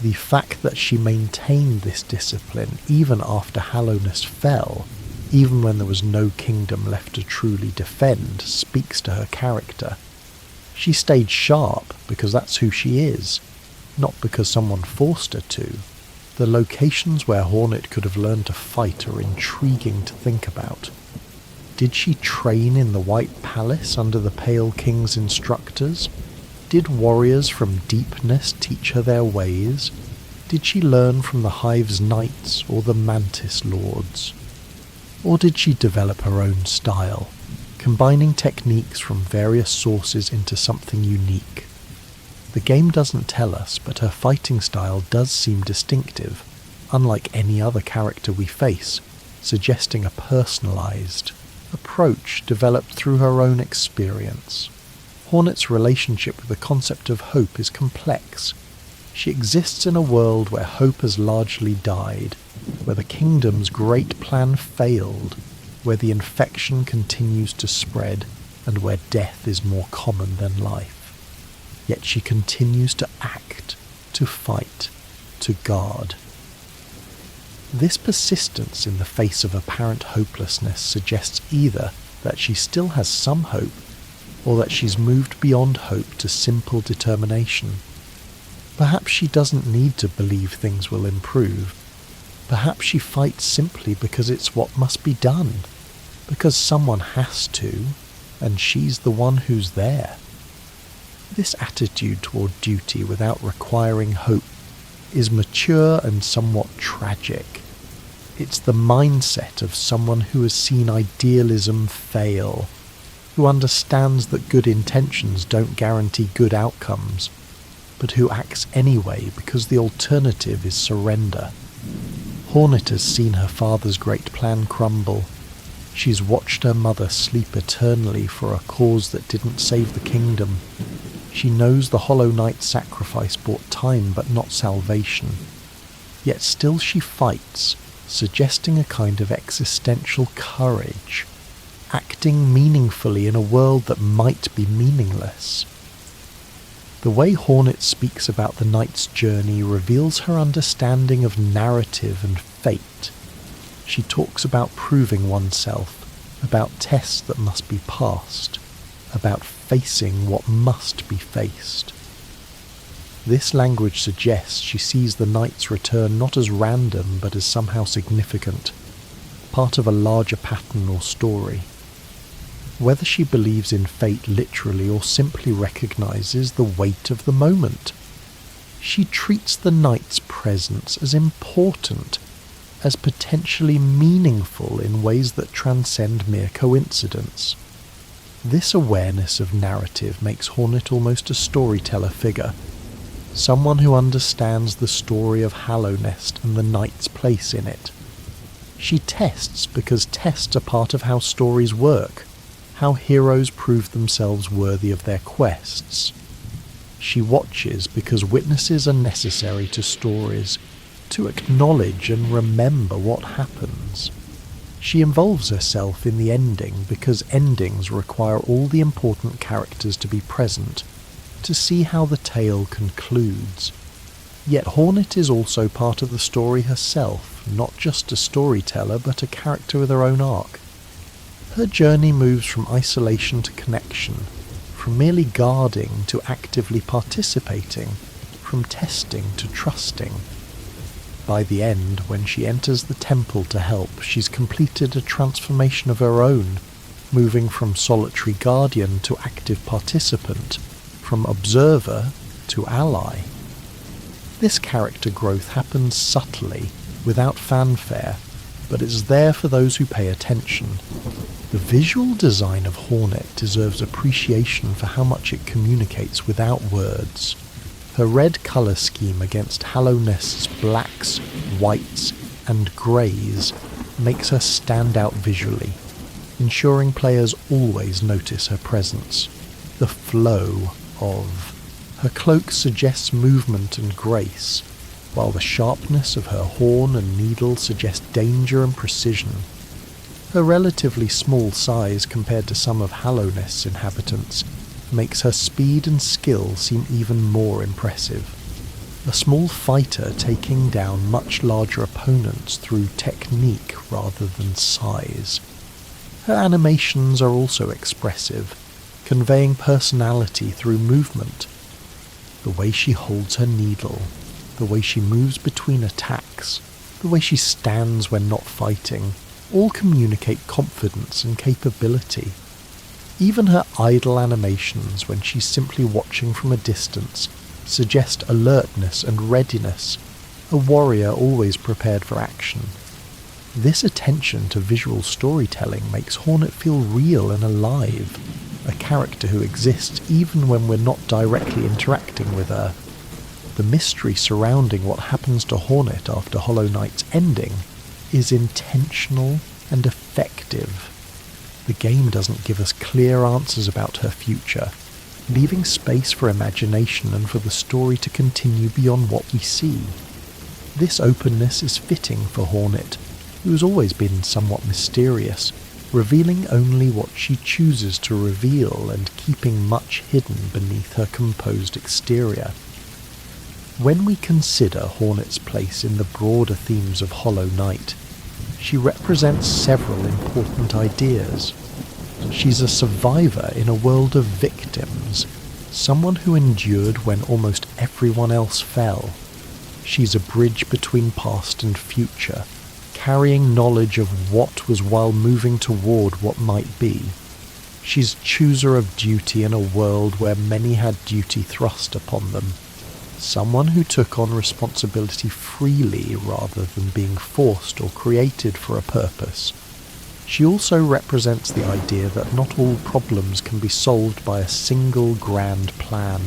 The fact that she maintained this discipline even after Hallownest fell, even when there was no kingdom left to truly defend, speaks to her character. She stayed sharp because that's who she is, not because someone forced her to. The locations where Hornet could have learned to fight are intriguing to think about. Did she train in the White Palace under the Pale King's instructors? Did warriors from Deepness teach her their ways? Did she learn from the Hive's knights or the Mantis lords? Or did she develop her own style, combining techniques from various sources into something unique? The game doesn't tell us, but her fighting style does seem distinctive, unlike any other character we face, suggesting a personalized approach developed through her own experience. Hornet's relationship with the concept of hope is complex. She exists in a world where hope has largely died, where the kingdom's great plan failed, where the infection continues to spread, and where death is more common than life. Yet she continues to act, to fight, to guard. This persistence in the face of apparent hopelessness suggests either that she still has some hope, or that she's moved beyond hope to simple determination. Perhaps she doesn't need to believe things will improve. Perhaps she fights simply because it's what must be done, because someone has to, and she's the one who's there. This attitude toward duty without requiring hope is mature and somewhat tragic. It's the mindset of someone who has seen idealism fail, who understands that good intentions don't guarantee good outcomes, but who acts anyway because the alternative is surrender. Hornet has seen her father's great plan crumble. She's watched her mother sleep eternally for a cause that didn't save the kingdom. She knows the Hollow Knight sacrifice brought time but not salvation. Yet still she fights, suggesting a kind of existential courage, acting meaningfully in a world that might be meaningless. The way Hornet speaks about the knight's journey reveals her understanding of narrative and fate. She talks about proving oneself, about tests that must be passed, about facing what must be faced. This language suggests she sees the knight's return not as random but as somehow significant, part of a larger pattern or story. Whether she believes in fate literally or simply recognizes the weight of the moment, she treats the knight's presence as important, as potentially meaningful in ways that transcend mere coincidence. This awareness of narrative makes Hornet almost a storyteller figure, someone who understands the story of Hallownest and the knight's place in it. She tests because tests are part of how stories work, how heroes prove themselves worthy of their quests. She watches because witnesses are necessary to stories, to acknowledge and remember what happens. She involves herself in the ending because endings require all the important characters to be present to see how the tale concludes. Yet Hornet is also part of the story herself, not just a storyteller but a character with her own arc. Her journey moves from isolation to connection, from merely guarding to actively participating, from testing to trusting. By the end, when she enters the temple to help, she's completed a transformation of her own, moving from solitary guardian to active participant, from observer to ally. This character growth happens subtly, without fanfare, but it's there for those who pay attention. The visual design of Hornet deserves appreciation for how much it communicates without words. Her red colour scheme against Hallownest's blacks, whites and greys makes her stand out visually, ensuring players always notice her presence. The flow of her cloak suggests movement and grace, while the sharpness of her horn and needle suggest danger and precision. Her relatively small size compared to some of Hallownest's inhabitants makes her speed and skill seem even more impressive. A small fighter taking down much larger opponents through technique rather than size. Her animations are also expressive, conveying personality through movement. The way she holds her needle, the way she moves between attacks, the way she stands when not fighting, all communicate confidence and capability. Even her idle animations when she's simply watching from a distance suggest alertness and readiness, a warrior always prepared for action. This attention to visual storytelling makes Hornet feel real and alive, a character who exists even when we're not directly interacting with her. The mystery surrounding what happens to Hornet after Hollow Knight's ending is intentional and effective. The game doesn't give us clear answers about her future, leaving space for imagination and for the story to continue beyond what we see. This openness is fitting for Hornet, who has always been somewhat mysterious, revealing only what she chooses to reveal and keeping much hidden beneath her composed exterior. When we consider Hornet's place in the broader themes of Hollow Knight, she represents several important ideas. She's a survivor in a world of victims, someone who endured when almost everyone else fell. She's a bridge between past and future, carrying knowledge of what was while moving toward what might be. She's chooser of duty in a world where many had duty thrust upon them. Someone who took on responsibility freely rather than being forced or created for a purpose. She also represents the idea that not all problems can be solved by a single grand plan.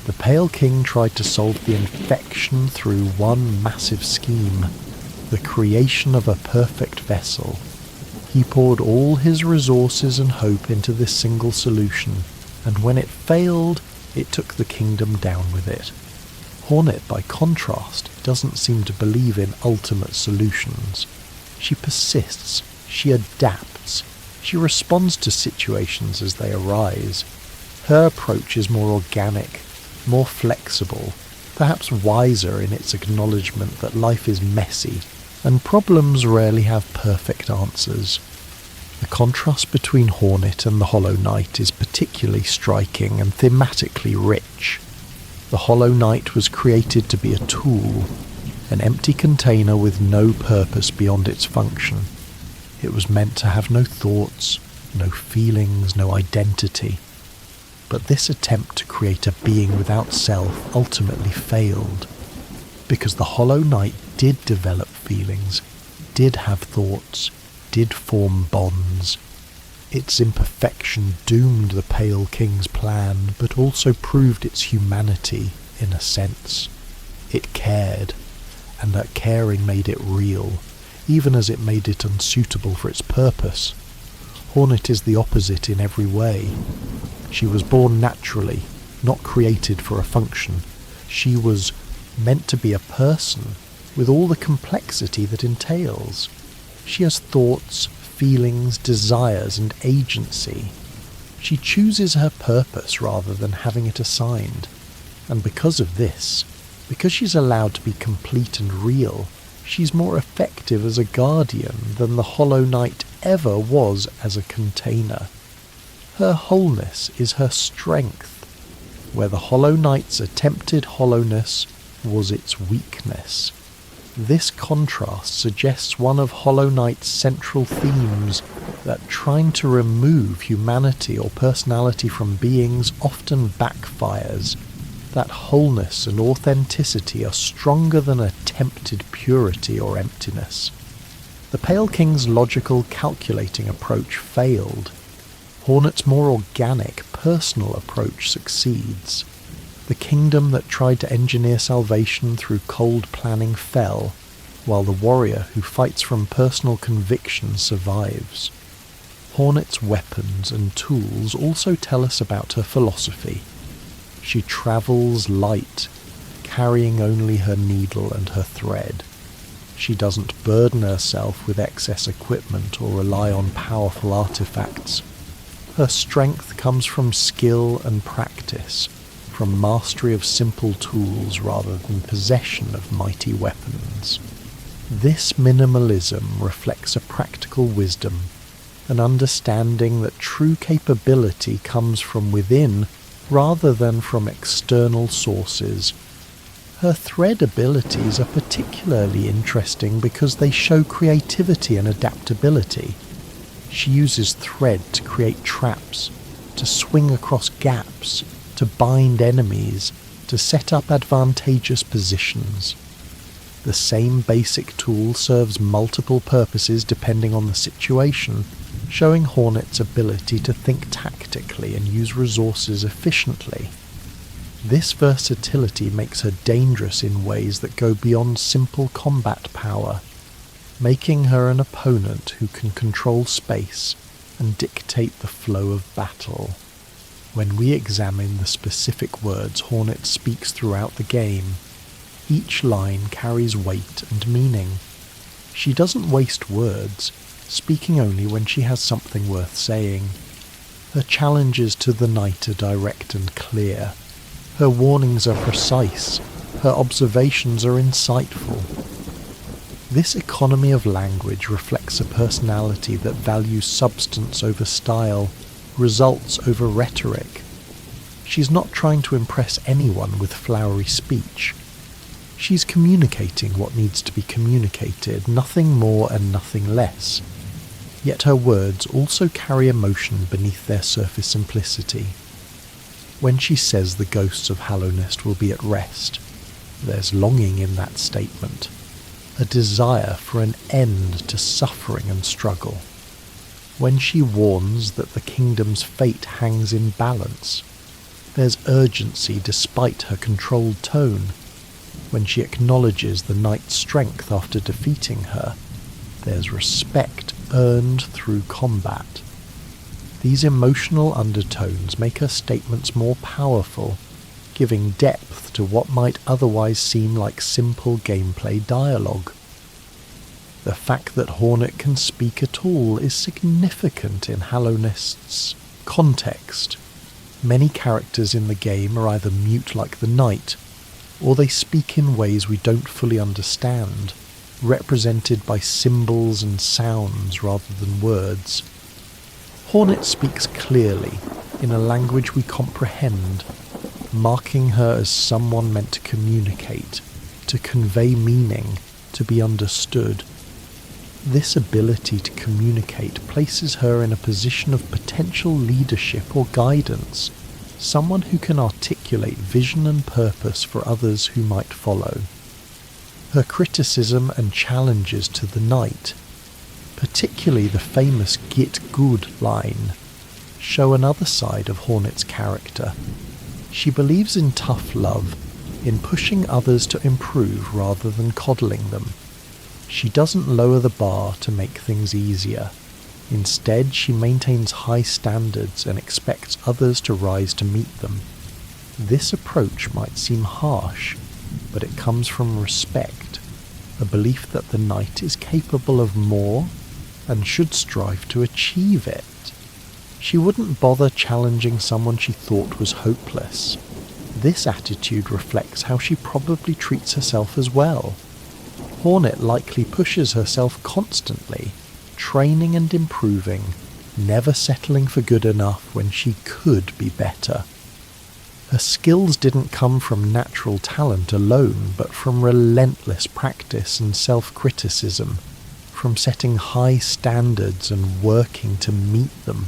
The Pale King tried to solve the infection through one massive scheme, the creation of a perfect vessel. He poured all his resources and hope into this single solution, and when it failed, it took the kingdom down with it. Hornet, by contrast, doesn't seem to believe in ultimate solutions. She persists, she adapts, she responds to situations as they arise. Her approach is more organic, more flexible, perhaps wiser in its acknowledgement that life is messy, and problems rarely have perfect answers. The contrast between Hornet and the Hollow Knight is particularly striking and thematically rich. The Hollow Knight was created to be a tool, an empty container with no purpose beyond its function. It was meant to have no thoughts, no feelings, no identity. But this attempt to create a being without self ultimately failed, because the Hollow Knight did develop feelings, did have thoughts, did form bonds. Its imperfection doomed the Pale King's plan, but also proved its humanity, in a sense. It cared, and that caring made it real, even as it made it unsuitable for its purpose. Hornet is the opposite in every way. She was born naturally, not created for a function. She was meant to be a person, with all the complexity that entails. She has thoughts, feelings, desires, and agency. She chooses her purpose rather than having it assigned. And because of this, because she's allowed to be complete and real, she's more effective as a guardian than the Hollow Knight ever was as a container. Her wholeness is her strength, where the Hollow Knight's attempted hollowness was its weakness. This contrast suggests one of Hollow Knight's central themes, that trying to remove humanity or personality from beings often backfires, that wholeness and authenticity are stronger than attempted purity or emptiness. The Pale King's logical, calculating approach failed. Hornet's more organic, personal approach succeeds. The kingdom that tried to engineer salvation through cold planning fell, while the warrior who fights from personal conviction survives. Hornet's weapons and tools also tell us about her philosophy. She travels light, carrying only her needle and her thread. She doesn't burden herself with excess equipment or rely on powerful artifacts. Her strength comes from skill and practice, from mastery of simple tools rather than possession of mighty weapons. This minimalism reflects a practical wisdom, an understanding that true capability comes from within rather than from external sources. Her thread abilities are particularly interesting because they show creativity and adaptability. She uses thread to create traps, to swing across gaps, to bind enemies, to set up advantageous positions. The same basic tool serves multiple purposes depending on the situation, showing Hornet's ability to think tactically and use resources efficiently. This versatility makes her dangerous in ways that go beyond simple combat power, making her an opponent who can control space and dictate the flow of battle. When we examine the specific words Hornet speaks throughout the game, each line carries weight and meaning. She doesn't waste words, speaking only when she has something worth saying. Her challenges to the knight are direct and clear. Her warnings are precise. Her observations are insightful. This economy of language reflects a personality that values substance over style, results over rhetoric. She's not trying to impress anyone with flowery speech. She's communicating what needs to be communicated, nothing more and nothing less. Yet her words also carry emotion beneath their surface simplicity. When she says the ghosts of Hallownest will be at rest, there's longing in that statement, a desire for an end to suffering and struggle. When she warns that the kingdom's fate hangs in balance, there's urgency despite her controlled tone. When she acknowledges the knight's strength after defeating her, there's respect earned through combat. These emotional undertones make her statements more powerful, giving depth to what might otherwise seem like simple gameplay dialogue. The fact that Hornet can speak at all is significant in Hallownest's context. Many characters in the game are either mute like the knight, or they speak in ways we don't fully understand, represented by symbols and sounds rather than words. Hornet speaks clearly, in a language we comprehend, marking her as someone meant to communicate, to convey meaning, to be understood. This ability to communicate places her in a position of potential leadership or guidance, someone who can articulate vision and purpose for others who might follow. Her criticism and challenges to the knight, particularly the famous "Git good" line, show another side of Hornet's character. She believes in tough love, in pushing others to improve rather than coddling them. She doesn't lower the bar to make things easier. Instead, she maintains high standards and expects others to rise to meet them. This approach might seem harsh, but it comes from respect, a belief that the knight is capable of more and should strive to achieve it. She wouldn't bother challenging someone she thought was hopeless. This attitude reflects how she probably treats herself as well. Hornet likely pushes herself constantly, training and improving, never settling for good enough when she could be better. Her skills didn't come from natural talent alone, but from relentless practice and self-criticism, from setting high standards and working to meet them.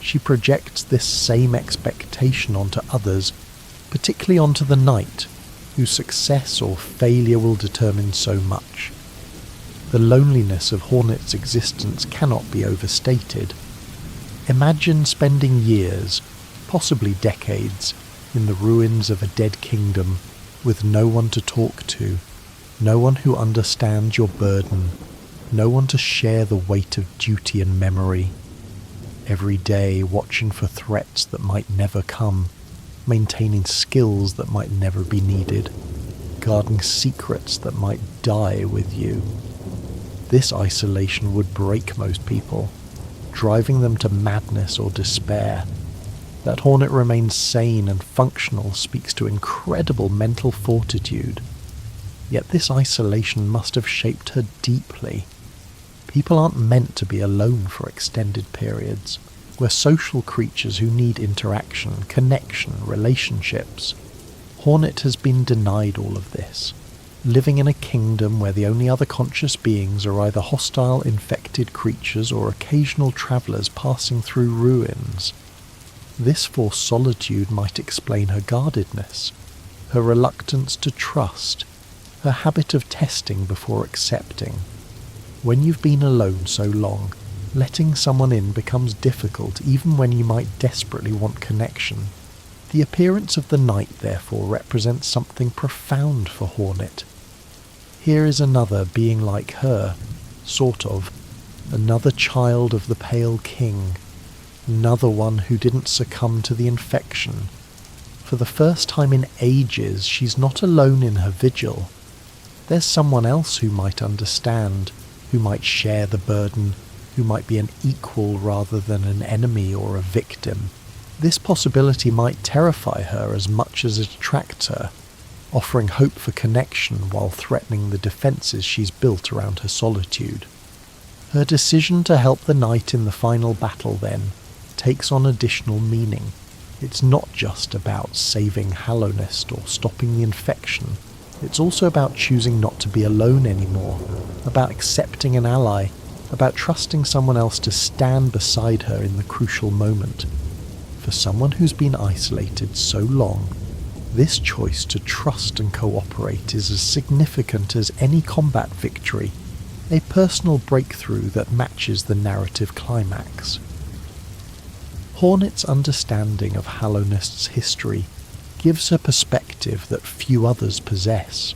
She projects this same expectation onto others, particularly onto the knight, whose success or failure will determine so much. The loneliness of Hornet's existence cannot be overstated. Imagine spending years, possibly decades, in the ruins of a dead kingdom, with no one to talk to, no one who understands your burden, no one to share the weight of duty and memory. Every day watching for threats that might never come, maintaining skills that might never be needed, guarding secrets that might die with you. This isolation would break most people, driving them to madness or despair. That Hornet remains sane and functional speaks to incredible mental fortitude. Yet this isolation must have shaped her deeply. People aren't meant to be alone for extended periods. We're social creatures who need interaction, connection, relationships. Hornet has been denied all of this, living in a kingdom where the only other conscious beings are either hostile, infected creatures or occasional travellers passing through ruins. This forced solitude might explain her guardedness, her reluctance to trust, her habit of testing before accepting. When you've been alone so long, letting someone in becomes difficult even when you might desperately want connection. The appearance of the knight therefore represents something profound for Hornet. Here is another being like her, sort of, another child of the Pale King, another one who didn't succumb to the infection. For the first time in ages, she's not alone in her vigil. There's someone else who might understand, who might share the burden, who might be an equal rather than an enemy or a victim. This possibility might terrify her as much as it attracts her, offering hope for connection while threatening the defences she's built around her solitude. Her decision to help the knight in the final battle, then, takes on additional meaning. It's not just about saving Hallownest or stopping the infection. It's also about choosing not to be alone anymore, about accepting an ally, about trusting someone else to stand beside her in the crucial moment. For someone who's been isolated so long, this choice to trust and cooperate is as significant as any combat victory, a personal breakthrough that matches the narrative climax. Hornet's understanding of Hallownest's history gives her perspective that few others possess.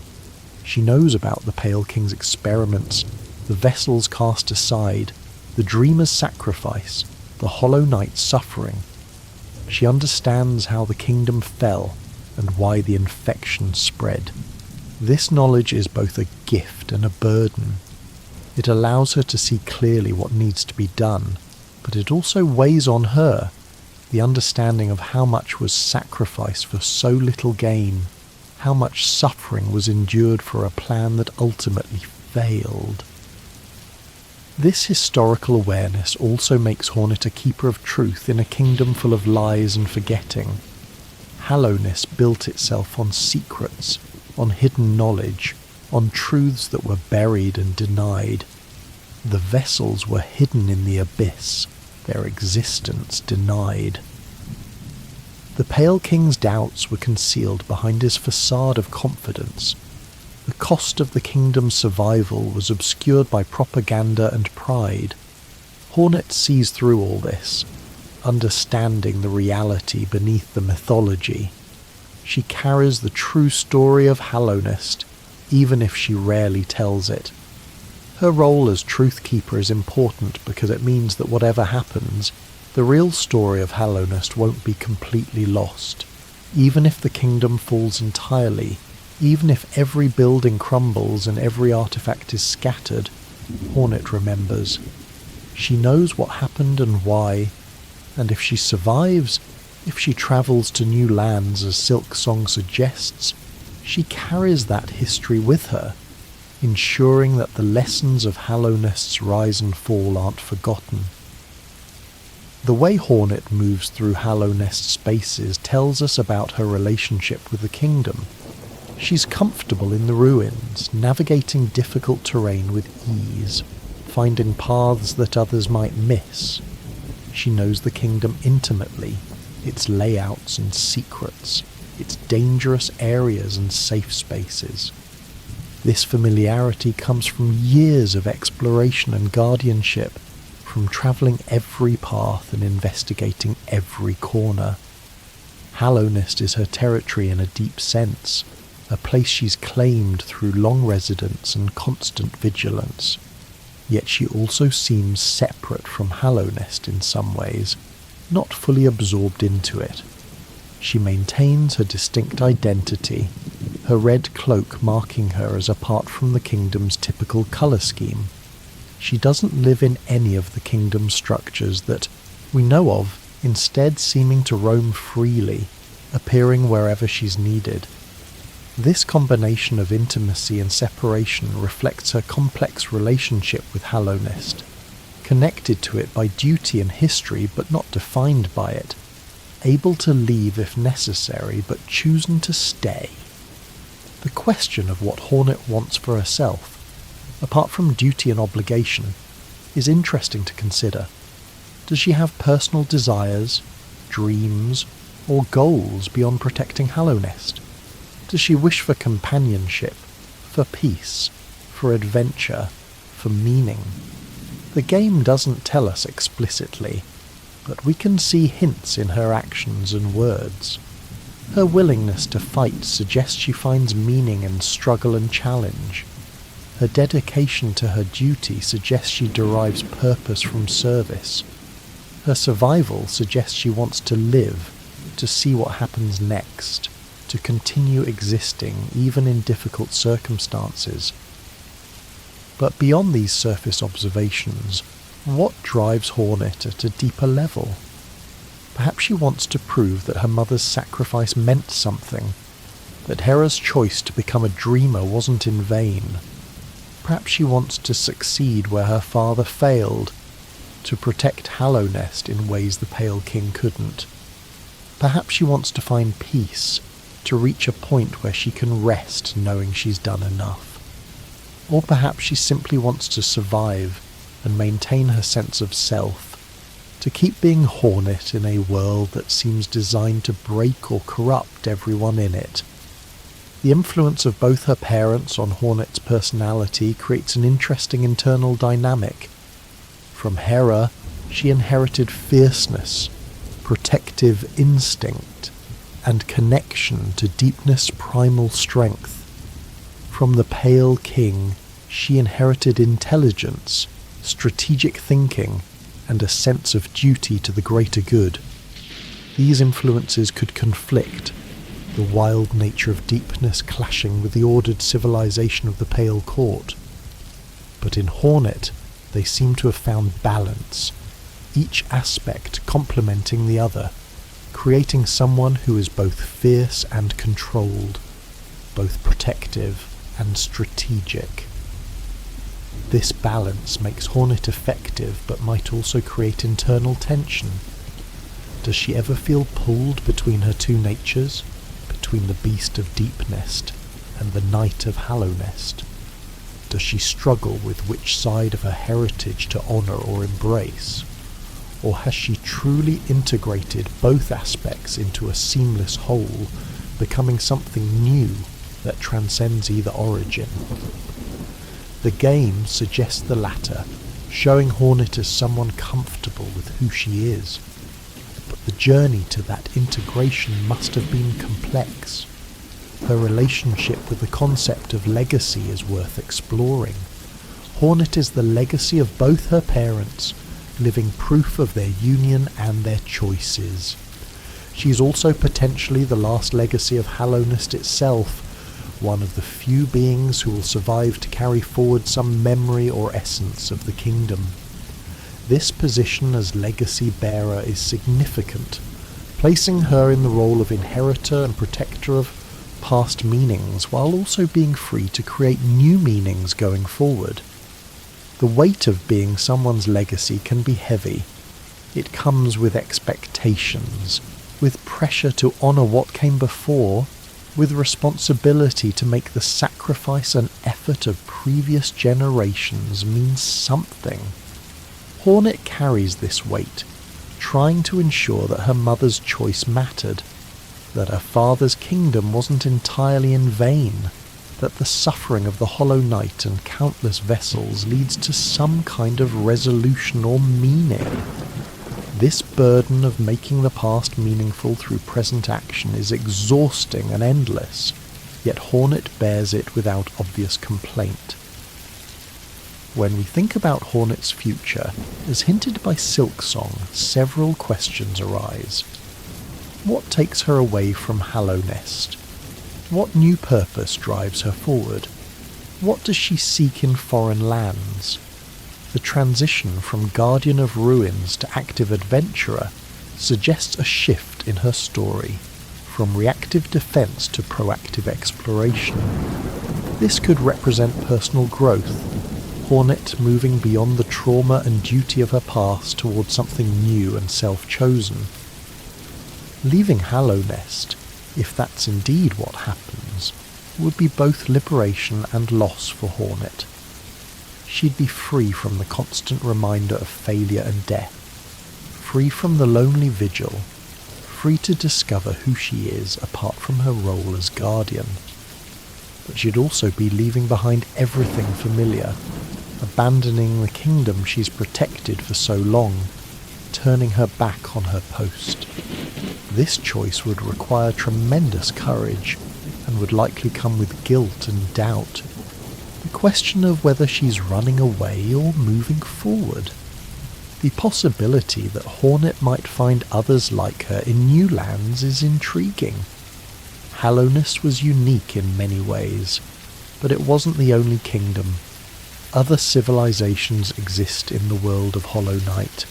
She knows about the Pale King's experiments, the vessels cast aside, the dreamer's sacrifice, the Hollow Knight's suffering. She understands how the kingdom fell and why the infection spread. This knowledge is both a gift and a burden. It allows her to see clearly what needs to be done, but it also weighs on her, the understanding of how much was sacrificed for so little gain, how much suffering was endured for a plan that ultimately failed. This historical awareness also makes Hornet a keeper of truth in a kingdom full of lies and forgetting. Hallownest built itself on secrets, on hidden knowledge, on truths that were buried and denied. The vessels were hidden in the abyss, their existence denied. The Pale King's doubts were concealed behind his facade of confidence. The cost of the kingdom's survival was obscured by propaganda and pride. Hornet sees through all this, understanding the reality beneath the mythology. She carries the true story of Hallownest, even if she rarely tells it. Her role as truth keeper is important because it means that whatever happens, the real story of Hallownest won't be completely lost. Even if the kingdom falls entirely, Even if every building crumbles and every artifact is scattered, Hornet remembers. She knows what happened and why, and if she survives, if she travels to new lands as Silksong suggests, she carries that history with her, ensuring that the lessons of Hallownest's rise and fall aren't forgotten. The way Hornet moves through Hallownest spaces tells us about her relationship with the kingdom. She's comfortable in the ruins, navigating difficult terrain with ease, finding paths that others might miss. She knows the kingdom intimately, its layouts and secrets, its dangerous areas and safe spaces. This familiarity comes from years of exploration and guardianship, from travelling every path and investigating every corner. Hallownest is her territory in a deep sense, a place she's claimed through long residence and constant vigilance. Yet she also seems separate from Hallownest in some ways, not fully absorbed into it. She maintains her distinct identity, her red cloak marking her as apart from the kingdom's typical colour scheme. She doesn't live in any of the kingdom's structures that we know of, instead seeming to roam freely, appearing wherever she's needed. This combination of intimacy and separation reflects her complex relationship with Hallownest, connected to it by duty and history but not defined by it, able to leave if necessary but choosing to stay. The question of what Hornet wants for herself, apart from duty and obligation, is interesting to consider. Does she have personal desires, dreams, or goals beyond protecting Hallownest? Does she wish for companionship, for peace, for adventure, for meaning? The game doesn't tell us explicitly, but we can see hints in her actions and words. Her willingness to fight suggests she finds meaning in struggle and challenge. Her dedication to her duty suggests she derives purpose from service. Her survival suggests she wants to live, to see what happens next, to continue existing even in difficult circumstances. But beyond these surface observations, what drives Hornet at a deeper level? Perhaps she wants to prove that her mother's sacrifice meant something, that Hera's choice to become a dreamer wasn't in vain. Perhaps she wants to succeed where her father failed, to protect Hallownest in ways the Pale King couldn't. Perhaps she wants to find peace, to reach a point where she can rest knowing she's done enough. Or perhaps she simply wants to survive and maintain her sense of self, to keep being Hornet in a world that seems designed to break or corrupt everyone in it. The influence of both her parents on Hornet's personality creates an interesting internal dynamic. From Hera, she inherited fierceness, protective instinct, and connection to deepness primal strength. From the Pale King, she inherited intelligence, strategic thinking, and a sense of duty to the greater good. These influences could conflict, the wild nature of deepness clashing with the ordered civilization of the Pale Court. But in Hornet, they seem to have found balance, each aspect complementing the other, creating someone who is both fierce and controlled, both protective and strategic. This balance makes Hornet effective but might also create internal tension. Does she ever feel pulled between her two natures? Between the beast of Deepnest and the knight of Hallownest? Does she struggle with which side of her heritage to honour or embrace? Or has she truly integrated both aspects into a seamless whole, becoming something new that transcends either origin? The game suggests the latter, showing Hornet as someone comfortable with who she is. But the journey to that integration must have been complex. Her relationship with the concept of legacy is worth exploring. Hornet is the legacy of both her parents, living proof of their union and their choices. She is also potentially the last legacy of Hallownest itself, one of the few beings who will survive to carry forward some memory or essence of the kingdom. This position as legacy bearer is significant, placing her in the role of inheritor and protector of past meanings, while also being free to create new meanings going forward. The weight of being someone's legacy can be heavy. It comes with expectations, with pressure to honour what came before, with responsibility to make the sacrifice and effort of previous generations mean something. Hornet carries this weight, trying to ensure that her mother's choice mattered, that her father's kingdom wasn't entirely in vain, that the suffering of the Hollow Knight and countless vessels leads to some kind of resolution or meaning. This burden of making the past meaningful through present action is exhausting and endless, yet Hornet bears it without obvious complaint. When we think about Hornet's future, as hinted by Silksong, several questions arise. What takes her away from Hallownest? What new purpose drives her forward? What does she seek in foreign lands? The transition from Guardian of Ruins to active adventurer suggests a shift in her story, from reactive defense to proactive exploration. This could represent personal growth, Hornet moving beyond the trauma and duty of her past towards something new and self-chosen. Leaving Hallownest, if that's indeed what happens, would be both liberation and loss for Hornet. She'd be free from the constant reminder of failure and death, free from the lonely vigil, free to discover who she is apart from her role as guardian. But she'd also be leaving behind everything familiar, abandoning the kingdom she's protected for so long, turning her back on her post. This choice would require tremendous courage, and would likely come with guilt and doubt. The question of whether she's running away or moving forward. The possibility that Hornet might find others like her in new lands is intriguing. Hallownest was unique in many ways, but it wasn't the only kingdom. Other civilizations exist in the world of Hollow Knight.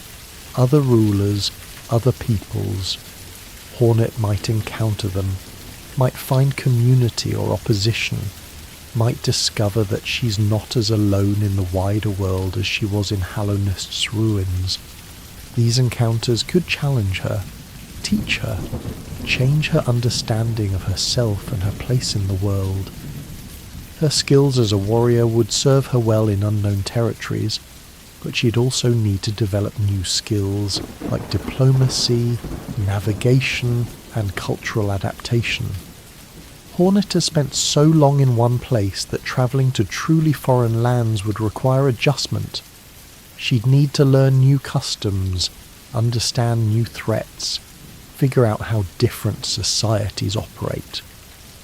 Other rulers, other peoples. Hornet might encounter them, might find community or opposition, might discover that she's not as alone in the wider world as she was in Hallownest's ruins. These encounters could challenge her, teach her, change her understanding of herself and her place in the world. Her skills as a warrior would serve her well in unknown territories, but she'd also need to develop new skills like diplomacy, navigation, and cultural adaptation. Hornet has spent so long in one place that travelling to truly foreign lands would require adjustment. She'd need to learn new customs, understand new threats, figure out how different societies operate.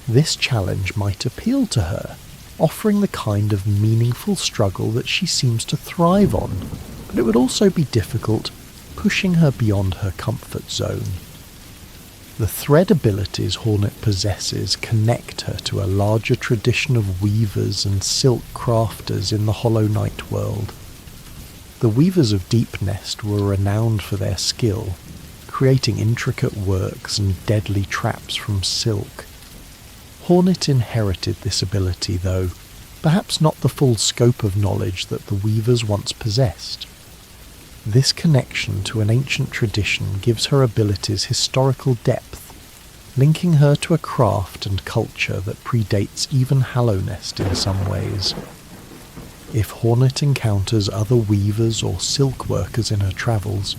This challenge might appeal to her, offering the kind of meaningful struggle that she seems to thrive on, but it would also be difficult, pushing her beyond her comfort zone. The thread abilities Hornet possesses connect her to a larger tradition of weavers and silk crafters in the Hollow Knight world. The weavers of Deepnest were renowned for their skill, creating intricate works and deadly traps from silk. Hornet inherited this ability, though, perhaps not the full scope of knowledge that the weavers once possessed. This connection to an ancient tradition gives her abilities historical depth, linking her to a craft and culture that predates even Hallownest in some ways. If Hornet encounters other weavers or silk workers in her travels,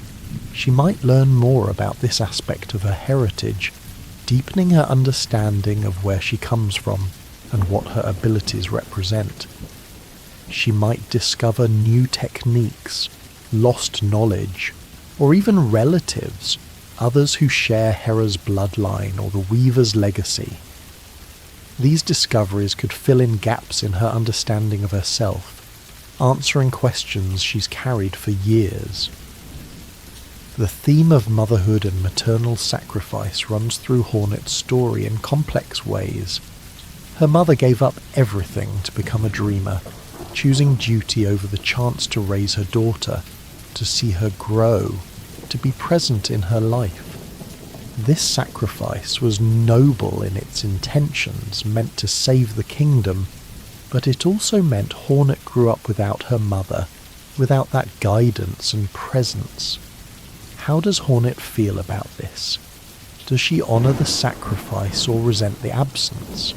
she might learn more about this aspect of her heritage, deepening her understanding of where she comes from and what her abilities represent. She might discover new techniques, lost knowledge, or even relatives, others who share Hera's bloodline or the Weaver's legacy. These discoveries could fill in gaps in her understanding of herself, answering questions she's carried for years. The theme of motherhood and maternal sacrifice runs through Hornet's story in complex ways. Her mother gave up everything to become a dreamer, choosing duty over the chance to raise her daughter, to see her grow, to be present in her life. This sacrifice was noble in its intentions, meant to save the kingdom, but it also meant Hornet grew up without her mother, without that guidance and presence. How does Hornet feel about this? Does she honour the sacrifice or resent the absence?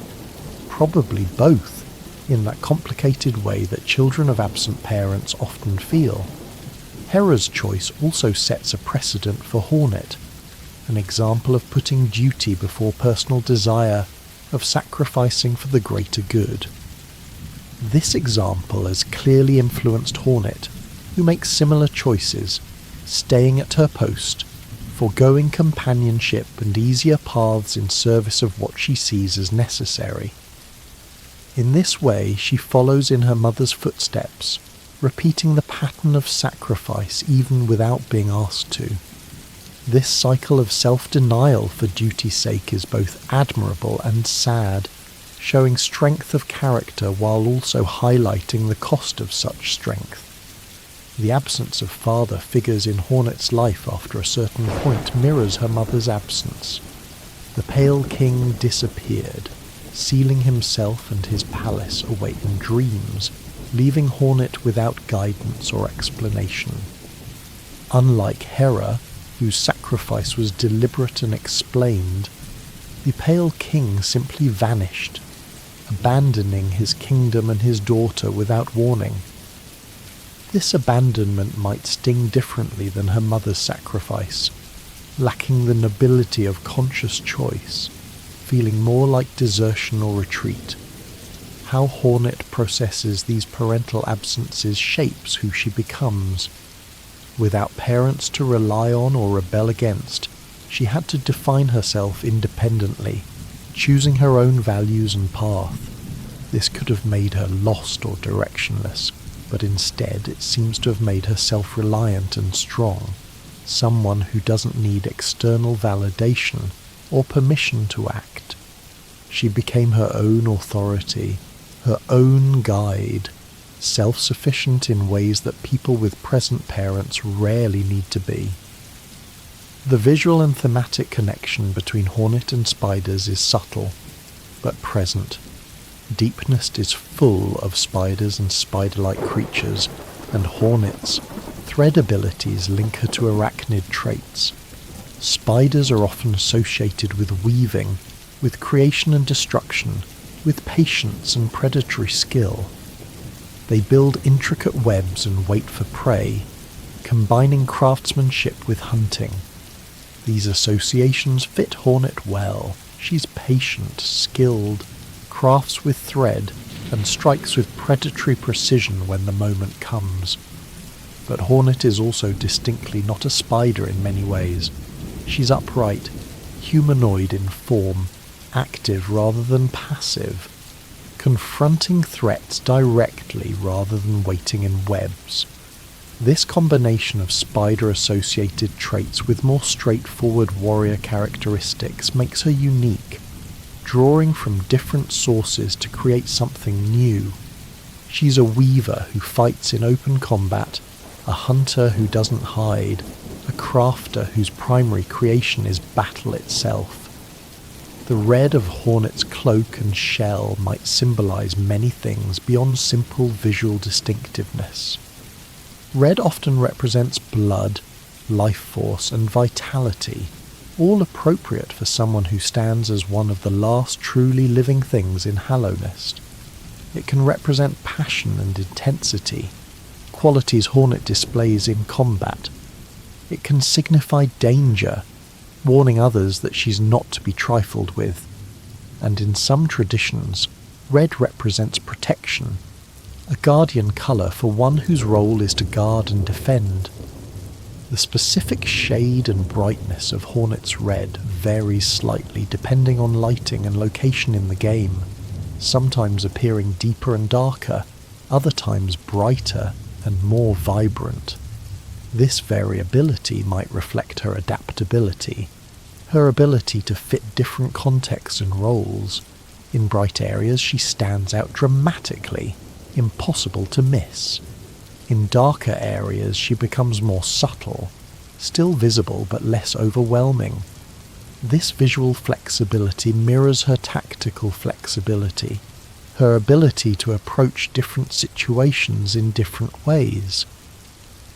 Probably both, in that complicated way that children of absent parents often feel. Hera's choice also sets a precedent for Hornet, an example of putting duty before personal desire, of sacrificing for the greater good. This example has clearly influenced Hornet, who makes similar choices, staying at her post, foregoing companionship and easier paths in service of what she sees as necessary. In this way, she follows in her mother's footsteps, repeating the pattern of sacrifice even without being asked to. This cycle of self-denial for duty's sake is both admirable and sad, showing strength of character while also highlighting the cost of such strength. The absence of father figures in Hornet's life after a certain point mirrors her mother's absence. The Pale King disappeared, sealing himself and his palace away in dreams, leaving Hornet without guidance or explanation. Unlike Hera, whose sacrifice was deliberate and explained, the Pale King simply vanished, abandoning his kingdom and his daughter without warning. This abandonment might sting differently than her mother's sacrifice, lacking the nobility of conscious choice, feeling more like desertion or retreat. How Hornet processes these parental absences shapes who she becomes. Without parents to rely on or rebel against, she had to define herself independently, choosing her own values and path. This could have made her lost or directionless, but instead it seems to have made her self-reliant and strong, someone who doesn't need external validation or permission to act. She became her own authority, her own guide, self-sufficient in ways that people with present parents rarely need to be. The visual and thematic connection between Hornet and spiders is subtle, but present. Deepness is full of spiders and spider-like creatures, and Hornet's thread abilities link her to arachnid traits. Spiders are often associated with weaving, with creation and destruction, with patience and predatory skill. They build intricate webs and wait for prey, combining craftsmanship with hunting. These associations fit Hornet well. She's patient, skilled, crafts with thread, and strikes with predatory precision when the moment comes. But Hornet is also distinctly not a spider in many ways. She's upright, humanoid in form, active rather than passive, confronting threats directly rather than waiting in webs. This combination of spider-associated traits with more straightforward warrior characteristics makes her unique, drawing from different sources to create something new. She's a weaver who fights in open combat, a hunter who doesn't hide, a crafter whose primary creation is battle itself. The red of Hornet's cloak and shell might symbolize many things beyond simple visual distinctiveness. Red often represents blood, life force, and vitality, all appropriate for someone who stands as one of the last truly living things in Hallownest. It can represent passion and intensity, qualities Hornet displays in combat. It can signify danger, warning others that she's not to be trifled with. And in some traditions, red represents protection, a guardian colour for one whose role is to guard and defend. The specific shade and brightness of Hornet's red varies slightly depending on lighting and location in the game, sometimes appearing deeper and darker, other times brighter and more vibrant. This variability might reflect her adaptability, her ability to fit different contexts and roles, In bright areas, she stands out dramatically, impossible to miss. In darker areas, she becomes more subtle, still visible but less overwhelming. This visual flexibility mirrors her tactical flexibility, her ability to approach different situations in different ways.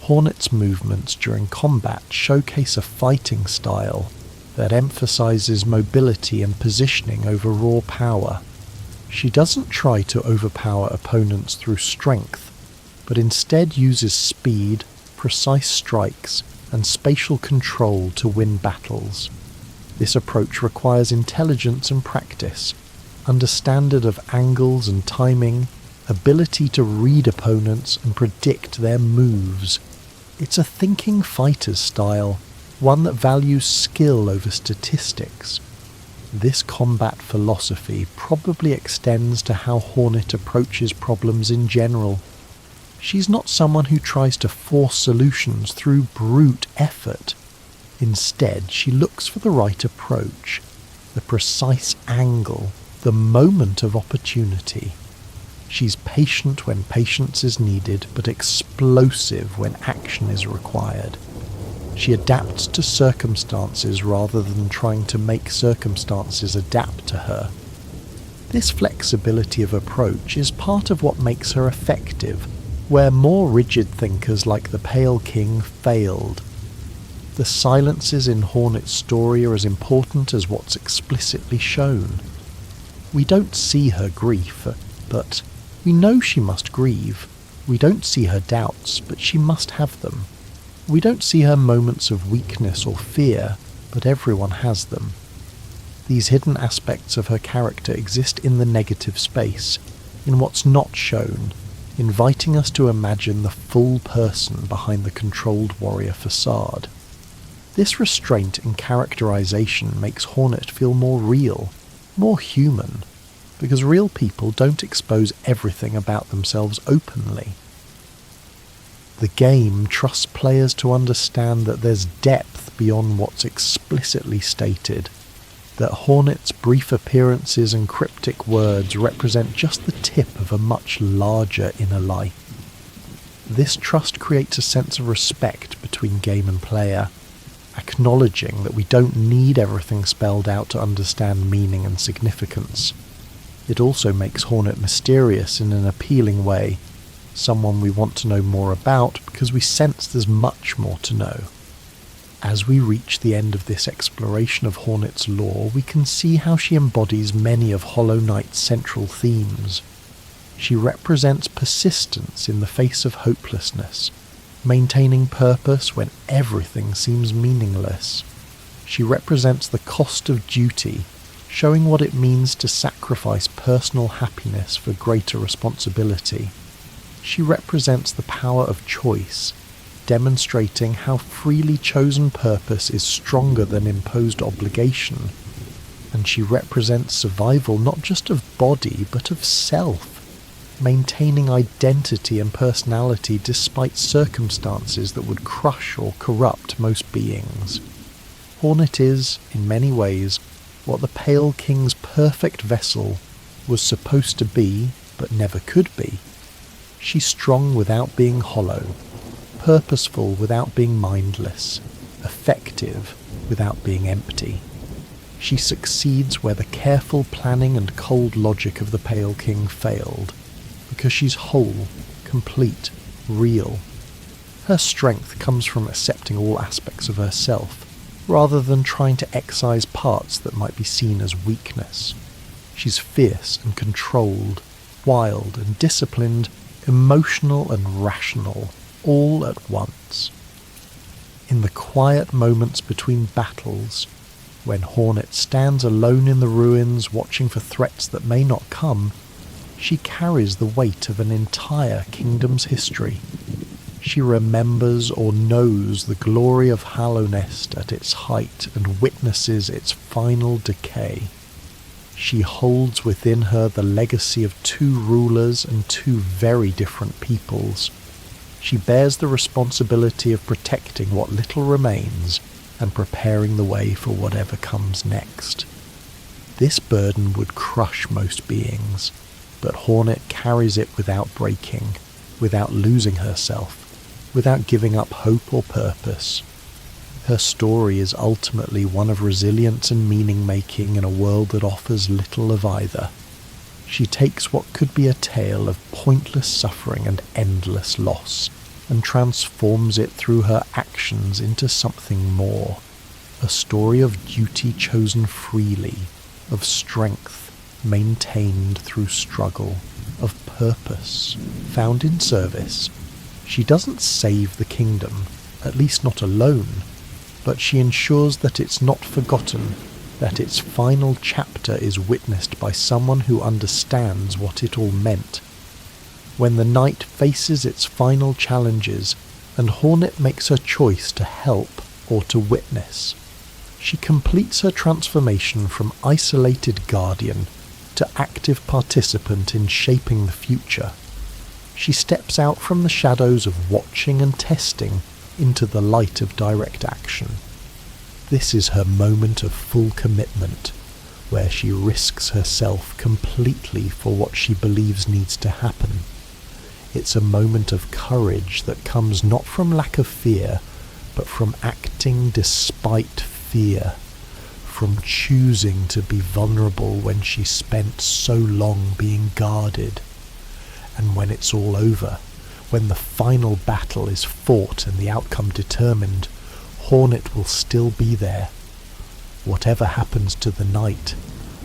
Hornet's movements during combat showcase a fighting style that emphasizes mobility and positioning over raw power. She doesn't try to overpower opponents through strength, but instead uses speed, precise strikes, and spatial control to win battles. This approach requires intelligence and practice, understanding of angles and timing, ability to read opponents and predict their moves. It's a thinking fighter's style, one that values skill over statistics. This combat philosophy probably extends to how Hornet approaches problems in general. She's not someone who tries to force solutions through brute effort. Instead, she looks for the right approach, the precise angle, the moment of opportunity. She's patient when patience is needed, but explosive when action is required. She adapts to circumstances rather than trying to make circumstances adapt to her. This flexibility of approach is part of what makes her effective, where more rigid thinkers like the Pale King failed. The silences in Hornet's story are as important as what's explicitly shown. We don't see her grief, but we know she must grieve. We don't see her doubts, but she must have them. We don't see her moments of weakness or fear, but everyone has them. These hidden aspects of her character exist in the negative space, in what's not shown, inviting us to imagine the full person behind the controlled warrior facade. This restraint and characterization makes Hornet feel more real, more human, because real people don't expose everything about themselves openly. The game trusts players to understand that there's depth beyond what's explicitly stated, that Hornet's brief appearances and cryptic words represent just the tip of a much larger inner life. This trust creates a sense of respect between game and player, acknowledging that we don't need everything spelled out to understand meaning and significance. It also makes Hornet mysterious in an appealing way, someone we want to know more about because we sense there's much more to know. As we reach the end of this exploration of Hornet's lore, we can see how she embodies many of Hollow Knight's central themes. She represents persistence in the face of hopelessness, maintaining purpose when everything seems meaningless. She represents the cost of duty, showing what it means to sacrifice personal happiness for greater responsibility. She represents the power of choice, demonstrating how freely chosen purpose is stronger than imposed obligation. And she represents survival not just of body, but of self, maintaining identity and personality despite circumstances that would crush or corrupt most beings. Hornet is, in many ways, what the Pale King's perfect vessel was supposed to be, but never could be. She's strong without being hollow, purposeful without being mindless, effective without being empty. She succeeds where the careful planning and cold logic of the Pale King failed, because she's whole, complete, real. Her strength comes from accepting all aspects of herself, rather than trying to excise parts that might be seen as weakness. She's fierce and controlled, wild and disciplined, emotional and rational, all at once. In the quiet moments between battles, when Hornet stands alone in the ruins watching for threats that may not come, she carries the weight of an entire kingdom's history. She remembers or knows the glory of Hallownest at its height and witnesses its final decay. She holds within her the legacy of two rulers and two very different peoples. She bears the responsibility of protecting what little remains and preparing the way for whatever comes next. This burden would crush most beings, but Hornet carries it without breaking, without losing herself, without giving up hope or purpose. Her story is ultimately one of resilience and meaning-making in a world that offers little of either. She takes what could be a tale of pointless suffering and endless loss, and transforms it through her actions into something more. A story of duty chosen freely, of strength maintained through struggle, of purpose found in service. She doesn't save the kingdom, at least not alone, but she ensures that it's not forgotten, that its final chapter is witnessed by someone who understands what it all meant. When the night faces its final challenges, and Hornet makes her choice to help or to witness, she completes her transformation from isolated guardian to active participant in shaping the future. She steps out from the shadows of watching and testing into the light of direct action. This is her moment of full commitment, where she risks herself completely for what she believes needs to happen. It's a moment of courage that comes not from lack of fear, but from acting despite fear, from choosing to be vulnerable when she spent so long being guarded. And when it's all over, when the final battle is fought and the outcome determined, Hornet will still be there. Whatever happens to the night,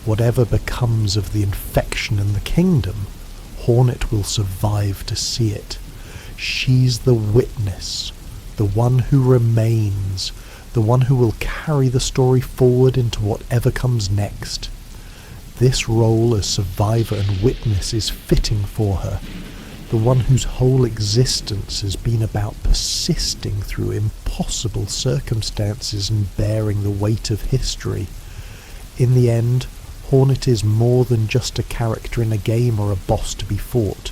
whatever becomes of the infection and the kingdom, Hornet will survive to see it. She's the witness, the one who remains, the one who will carry the story forward into whatever comes next. This role as survivor and witness is fitting for her, the one whose whole existence has been about persisting through impossible circumstances and bearing the weight of history. In the end, Hornet is more than just a character in a game or a boss to be fought.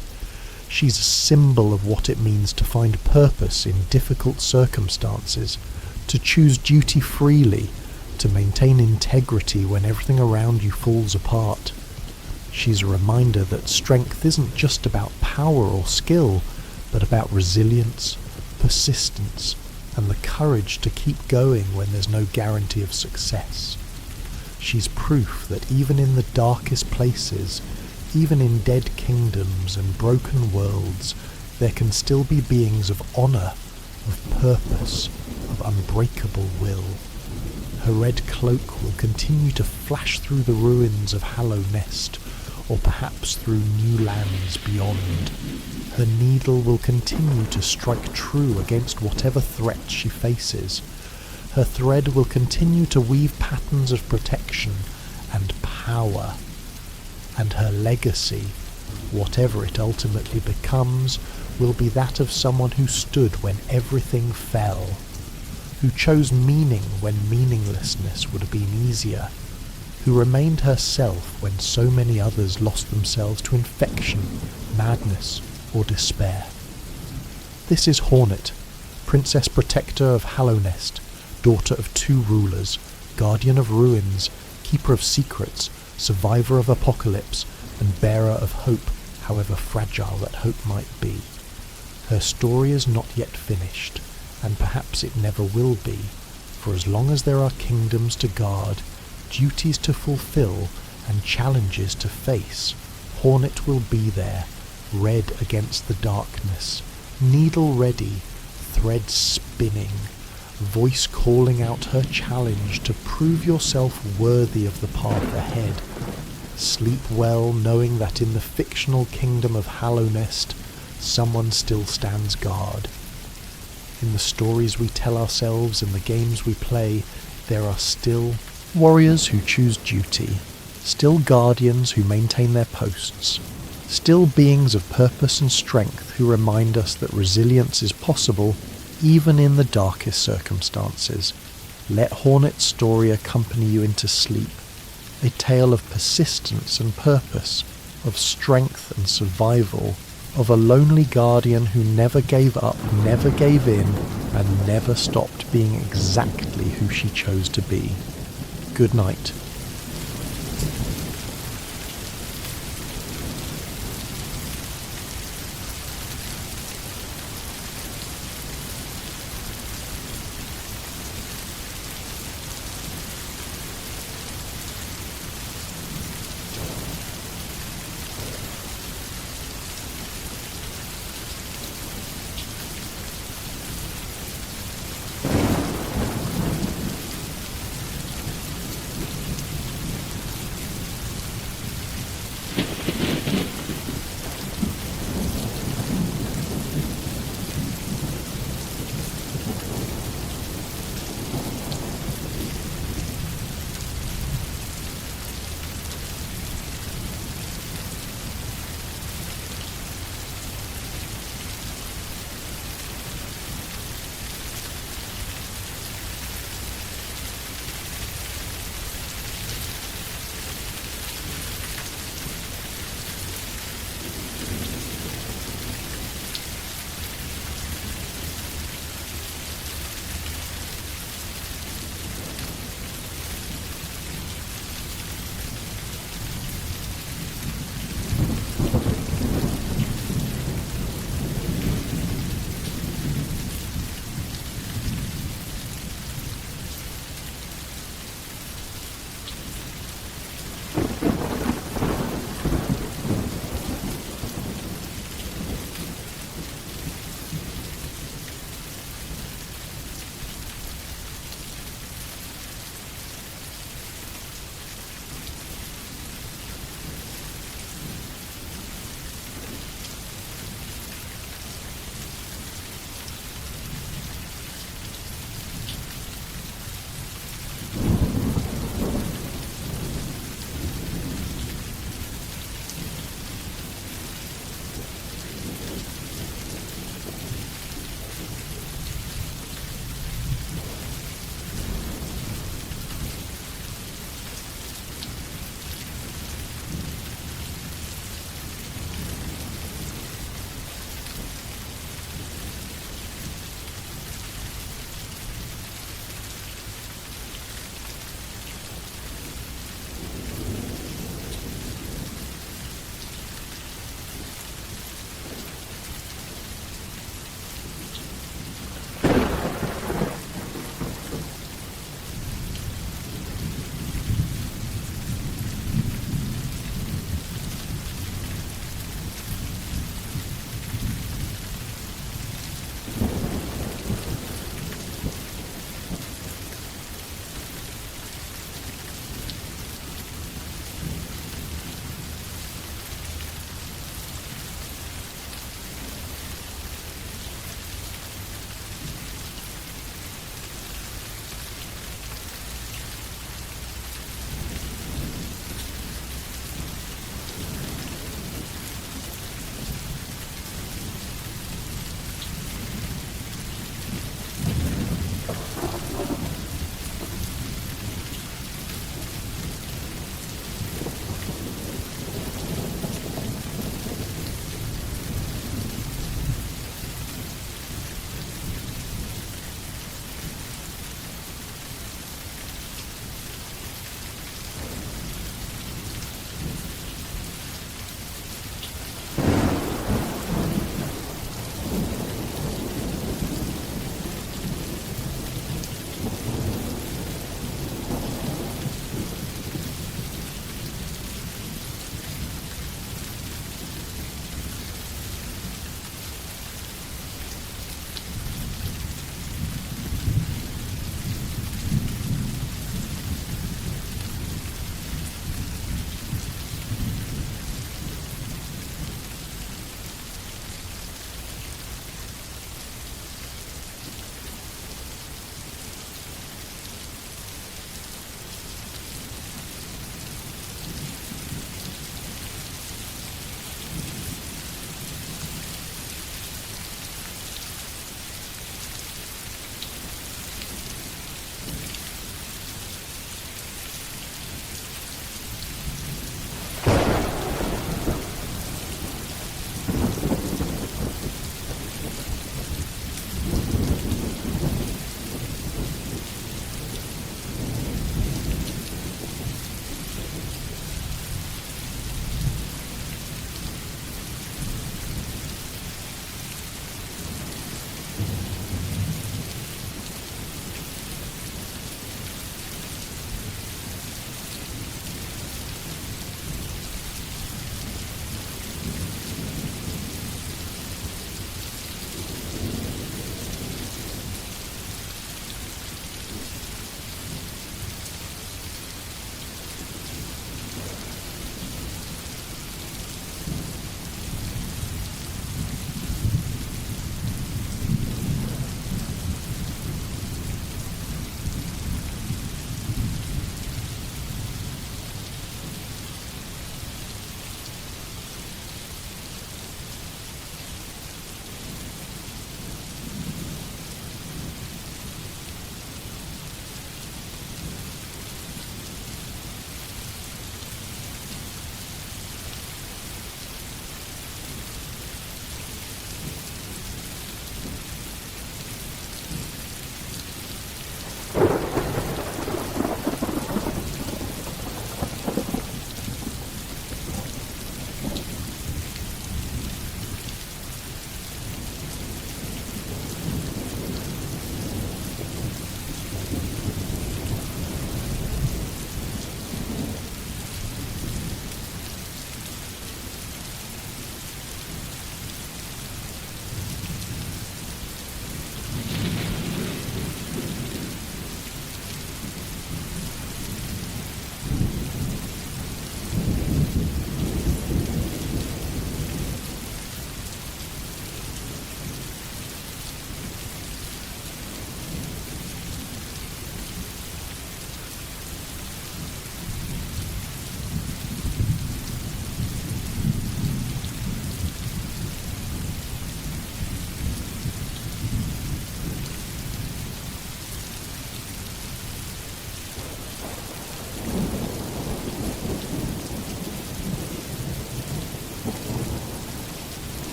She's a symbol of what it means to find purpose in difficult circumstances, to choose duty freely, to maintain integrity when everything around you falls apart. She's a reminder that strength isn't just about power or skill, but about resilience, persistence, and the courage to keep going when there's no guarantee of success. She's proof that even in the darkest places, even in dead kingdoms and broken worlds, there can still be beings of honour, of purpose, of unbreakable will. Her red cloak will continue to flash through the ruins of Hallownest, or perhaps through new lands beyond. Her needle will continue to strike true against whatever threat she faces. Her thread will continue to weave patterns of protection and power. And her legacy, whatever it ultimately becomes, will be that of someone who stood when everything fell, who chose meaning when meaninglessness would have been easier, who remained herself when so many others lost themselves to infection, madness, or despair. This is Hornet, Princess Protector of Hallownest, daughter of two rulers, guardian of ruins, keeper of secrets, survivor of apocalypse, and bearer of hope, however fragile that hope might be. Her story is not yet finished, and perhaps it never will be, for as long as there are kingdoms to guard, duties to fulfill, and challenges to face, Hornet will be there, red against the darkness, needle ready, thread spinning, voice calling out her challenge to prove yourself worthy of the path ahead. Sleep well knowing that in the fictional kingdom of Hallownest, someone still stands guard. In the stories we tell ourselves and the games we play, there are still warriors who choose duty, still guardians who maintain their posts, still beings of purpose and strength who remind us that resilience is possible even in the darkest circumstances. Let Hornet's story accompany you into sleep, a tale of persistence and purpose, of strength and survival, of a lonely guardian who never gave up, never gave in, and never stopped being exactly who she chose to be. Good night.